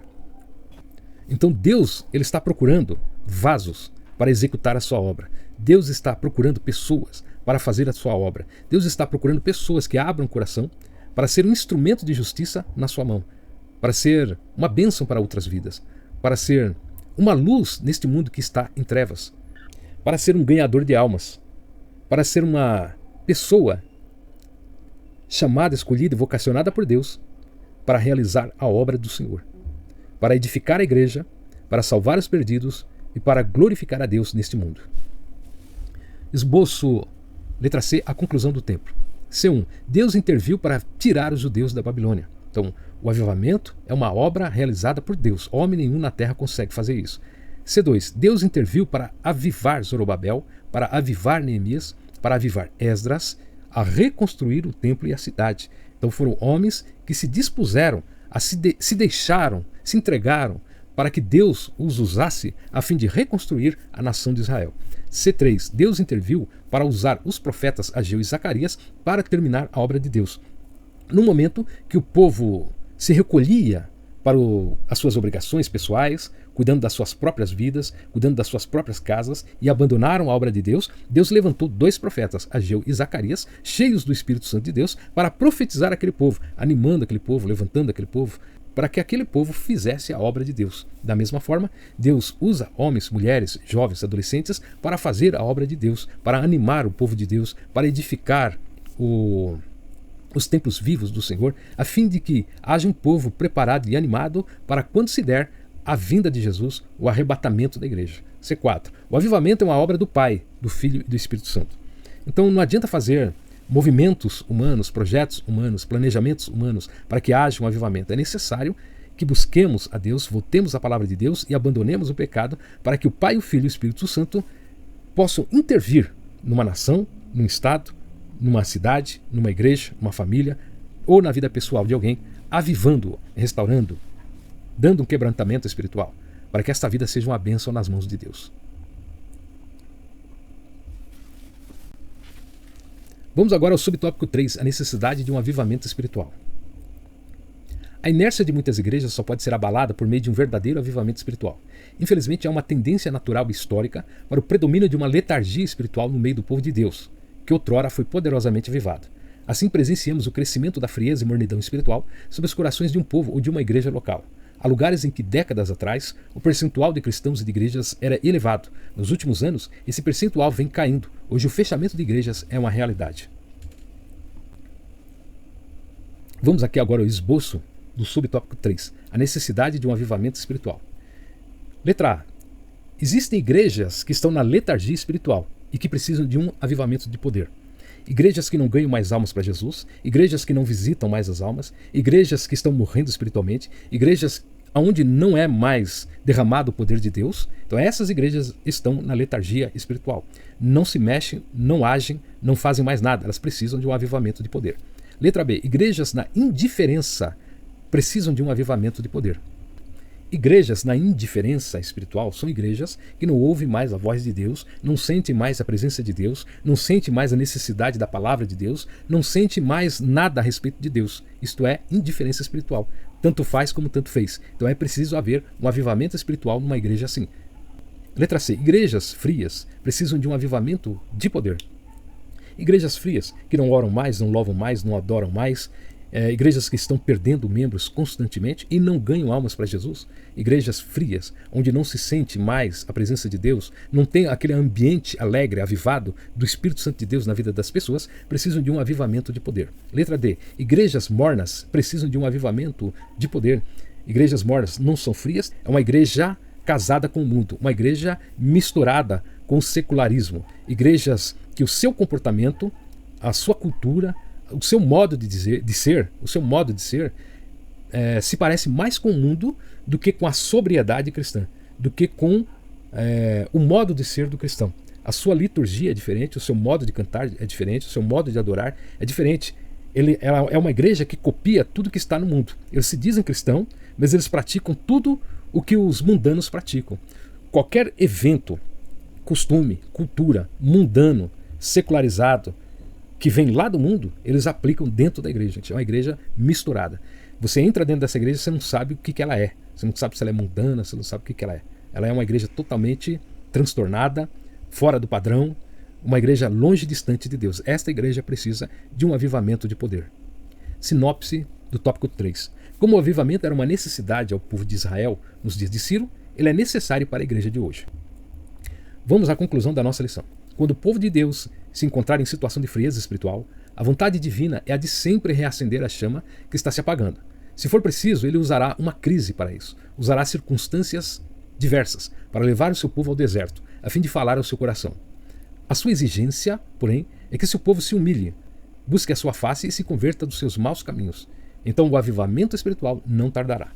[SPEAKER 1] Então Deus ele está procurando vasos para executar a sua obra. Deus está procurando pessoas para fazer a sua obra. Deus está procurando pessoas que abram o coração para ser um instrumento de justiça na sua mão, para ser uma bênção para outras vidas, para ser uma luz neste mundo que está em trevas, para ser um ganhador de almas, para ser uma pessoa chamada, escolhida e vocacionada por Deus para realizar a obra do Senhor, para edificar a igreja, para salvar os perdidos e para glorificar a Deus neste mundo. Esboço, letra C, a conclusão do templo. C1. Deus interviu para tirar os judeus da Babilônia. Então, o avivamento é uma obra realizada por Deus. Homem nenhum na terra consegue fazer isso. C2. Deus interviu para avivar Zorobabel, para avivar Neemias, para avivar Esdras, a reconstruir o templo e a cidade. Então foram homens que se dispuseram, se deixaram, se entregaram para que Deus os usasse a fim de reconstruir a nação de Israel. C3. Deus interviu para usar os profetas Ageu e Zacarias para terminar a obra de Deus. No momento que o povo se recolhia para as suas obrigações pessoais, cuidando das suas próprias vidas, cuidando das suas próprias casas e abandonaram a obra de Deus, Deus levantou 2 profetas, Ageu e Zacarias, cheios do Espírito Santo de Deus, para profetizar aquele povo, animando aquele povo, levantando aquele povo, para que aquele povo fizesse a obra de Deus. Da mesma forma, Deus usa homens, mulheres, jovens, adolescentes para fazer a obra de Deus, para animar o povo de Deus, para edificar os templos vivos do Senhor, a fim de que haja um povo preparado e animado para quando se der a vinda de Jesus, o arrebatamento da igreja. C4. O avivamento é uma obra do Pai, do Filho e do Espírito Santo. Então não adianta fazer movimentos humanos, projetos humanos, planejamentos humanos para que haja um avivamento. É necessário que busquemos a Deus, voltemos à palavra de Deus e abandonemos o pecado para que o Pai, o Filho e o Espírito Santo possam intervir numa nação, num estado, numa cidade, numa igreja, numa família ou na vida pessoal de alguém, avivando, restaurando, dando um quebrantamento espiritual para que esta vida seja uma bênção nas mãos de Deus. Vamos agora ao subtópico 3, a necessidade de um avivamento espiritual. A inércia de muitas igrejas só pode ser abalada por meio de um verdadeiro avivamento espiritual. Infelizmente, há uma tendência natural e histórica para o predomínio de uma letargia espiritual no meio do povo de Deus, que outrora foi poderosamente avivado. Assim presenciamos o crescimento da frieza e mornidão espiritual sobre os corações de um povo ou de uma igreja local. Há lugares em que, décadas atrás, o percentual de cristãos e de igrejas era elevado. Nos últimos anos, esse percentual vem caindo. Hoje, o fechamento de igrejas é uma realidade. Vamos aqui agora ao esboço do subtópico 3, a necessidade de um avivamento espiritual. Letra A. Existem igrejas que estão na letargia espiritual e que precisam de um avivamento de poder. igrejas que não ganham mais almas para Jesus, igrejas que não visitam mais as almas, igrejas que estão morrendo espiritualmente, igrejas onde não é mais derramado o poder de Deus. Então essas igrejas estão na letargia espiritual. Não se mexem, não agem, não fazem mais nada. Elas precisam de um avivamento de poder. Letra B. Igrejas na indiferença precisam de um avivamento de poder. Igrejas na indiferença espiritual são igrejas que não ouvem mais a voz de Deus, não sentem mais a presença de Deus, não sentem mais a necessidade da palavra de Deus, não sentem mais nada a respeito de Deus. Isto é indiferença espiritual. Tanto faz como tanto fez. Então é preciso haver um avivamento espiritual numa igreja assim. Letra C. Igrejas frias precisam de um avivamento de poder. Igrejas frias que não oram mais, não louvam mais, não adoram mais, igrejas que estão perdendo membros constantemente e não ganham almas para Jesus, igrejas frias, onde não se sente mais a presença de Deus, não tem aquele ambiente alegre, avivado do Espírito Santo de Deus na vida das pessoas, precisam de um avivamento de poder. Letra D. Igrejas mornas precisam de um avivamento de poder. Igrejas mornas não são frias, é uma igreja casada com o mundo, uma igreja misturada com o secularismo, igrejas que o seu comportamento, a sua cultura, o seu modo de ser, se parece mais com o mundo do que com a sobriedade cristã, do que com o modo de ser do cristão. A sua liturgia é diferente, o seu modo de cantar é diferente, o seu modo de adorar é diferente. Ela é uma igreja que copia tudo que está no mundo. Eles se dizem cristão, mas eles praticam tudo o que os mundanos praticam. Qualquer evento, costume, cultura, mundano, secularizado, que vem lá do mundo, eles aplicam dentro da igreja. É uma igreja misturada. Você entra dentro dessa igreja, você não sabe o que ela é. Você não sabe se ela é mundana, você não sabe o que ela é. Ela é uma igreja totalmente transtornada, fora do padrão, uma igreja longe e distante de Deus. Esta igreja precisa de um avivamento de poder. Sinopse do tópico 3. Como o avivamento era uma necessidade ao povo de Israel nos dias de Ciro, ele é necessário para a igreja de hoje. Vamos à conclusão da nossa lição. Quando o povo de Deus se encontrar em situação de frieza espiritual, a vontade divina é a de sempre reacender a chama que está se apagando. Se for preciso, ele usará uma crise para isso. Usará circunstâncias diversas para levar o seu povo ao deserto, a fim de falar ao seu coração. A sua exigência, porém, é que seu povo se humilhe, busque a sua face e se converta dos seus maus caminhos. Então o avivamento espiritual não tardará.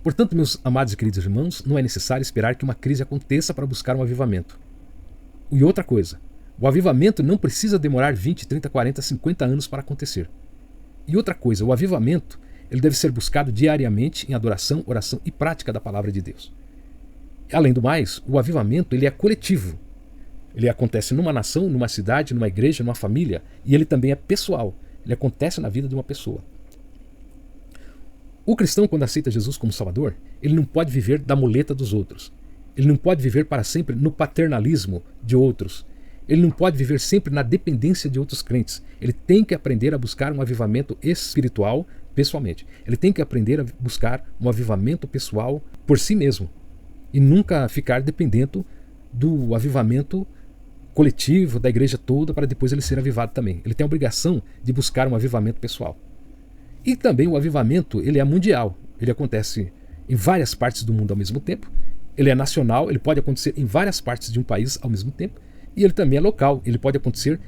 [SPEAKER 1] Portanto, meus amados e queridos irmãos, não é necessário esperar que uma crise aconteça para buscar um avivamento. E outra coisa, o avivamento não precisa demorar 20, 30, 40, 50 anos para acontecer. E outra coisa, o avivamento ele deve ser buscado diariamente em adoração, oração e prática da palavra de Deus. Além do mais, o avivamento ele é coletivo. Ele acontece numa nação, numa cidade, numa igreja, numa família, e ele também é pessoal. Ele acontece na vida de uma pessoa. O cristão, quando aceita Jesus como Salvador, ele não pode viver da muleta dos outros. Ele não pode viver para sempre no paternalismo de outros. Ele não pode viver sempre na dependência de outros crentes. Ele tem que aprender a buscar um avivamento espiritual pessoalmente. Ele tem que aprender a buscar um avivamento pessoal por si mesmo. E nunca ficar dependendo do avivamento coletivo da igreja toda para depois ele ser avivado também. Ele tem a obrigação de buscar um avivamento pessoal. E também o avivamento ele é mundial. Ele acontece em várias partes do mundo ao mesmo tempo. Ele é nacional, ele pode acontecer em várias partes de um país ao mesmo tempo. E ele também é local, ele pode acontecer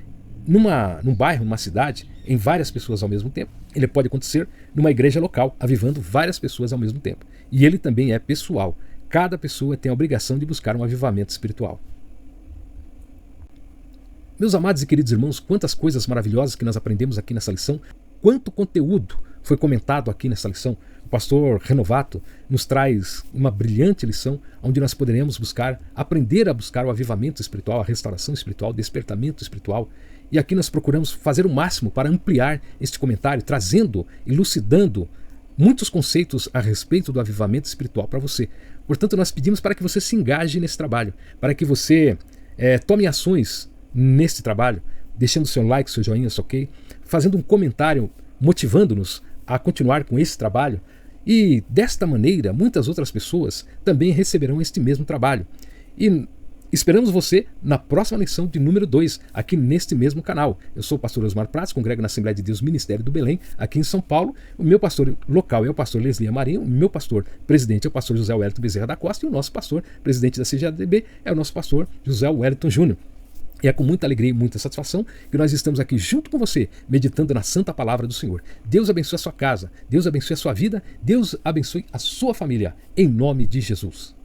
[SPEAKER 1] num bairro, numa cidade, em várias pessoas ao mesmo tempo. Ele pode acontecer numa igreja local, avivando várias pessoas ao mesmo tempo. E ele também é pessoal. Cada pessoa tem a obrigação de buscar um avivamento espiritual. Meus amados e queridos irmãos, quantas coisas maravilhosas que nós aprendemos aqui nessa lição, quanto conteúdo foi comentado aqui nessa lição. O pastor Renovato nos traz uma brilhante lição onde nós poderemos aprender a buscar o avivamento espiritual, a restauração espiritual, o despertamento espiritual. E aqui nós procuramos fazer o máximo para ampliar este comentário, trazendo, elucidando muitos conceitos a respeito do avivamento espiritual para você. Portanto, nós pedimos para que você se engaje nesse trabalho, para que você tome ações nesse trabalho, deixando seu like, seu joinha, seu ok, fazendo um comentário motivando-nos a continuar com esse trabalho. E desta maneira, muitas outras pessoas também receberão este mesmo trabalho. E esperamos você na próxima lição de número 2, aqui neste mesmo canal. Eu sou o pastor Osmar Prats, congrego na Assembleia de Deus Ministério do Belém, aqui em São Paulo. O meu pastor local é o pastor Leslie Marinho, o meu pastor presidente é o pastor José Wellington Bezerra da Costa e o nosso pastor presidente da CGADB é o nosso pastor José Wellington Júnior. E é com muita alegria e muita satisfação que nós estamos aqui junto com você, meditando na santa palavra do Senhor. Deus abençoe a sua casa, Deus abençoe a sua vida, Deus abençoe a sua família, em nome de Jesus.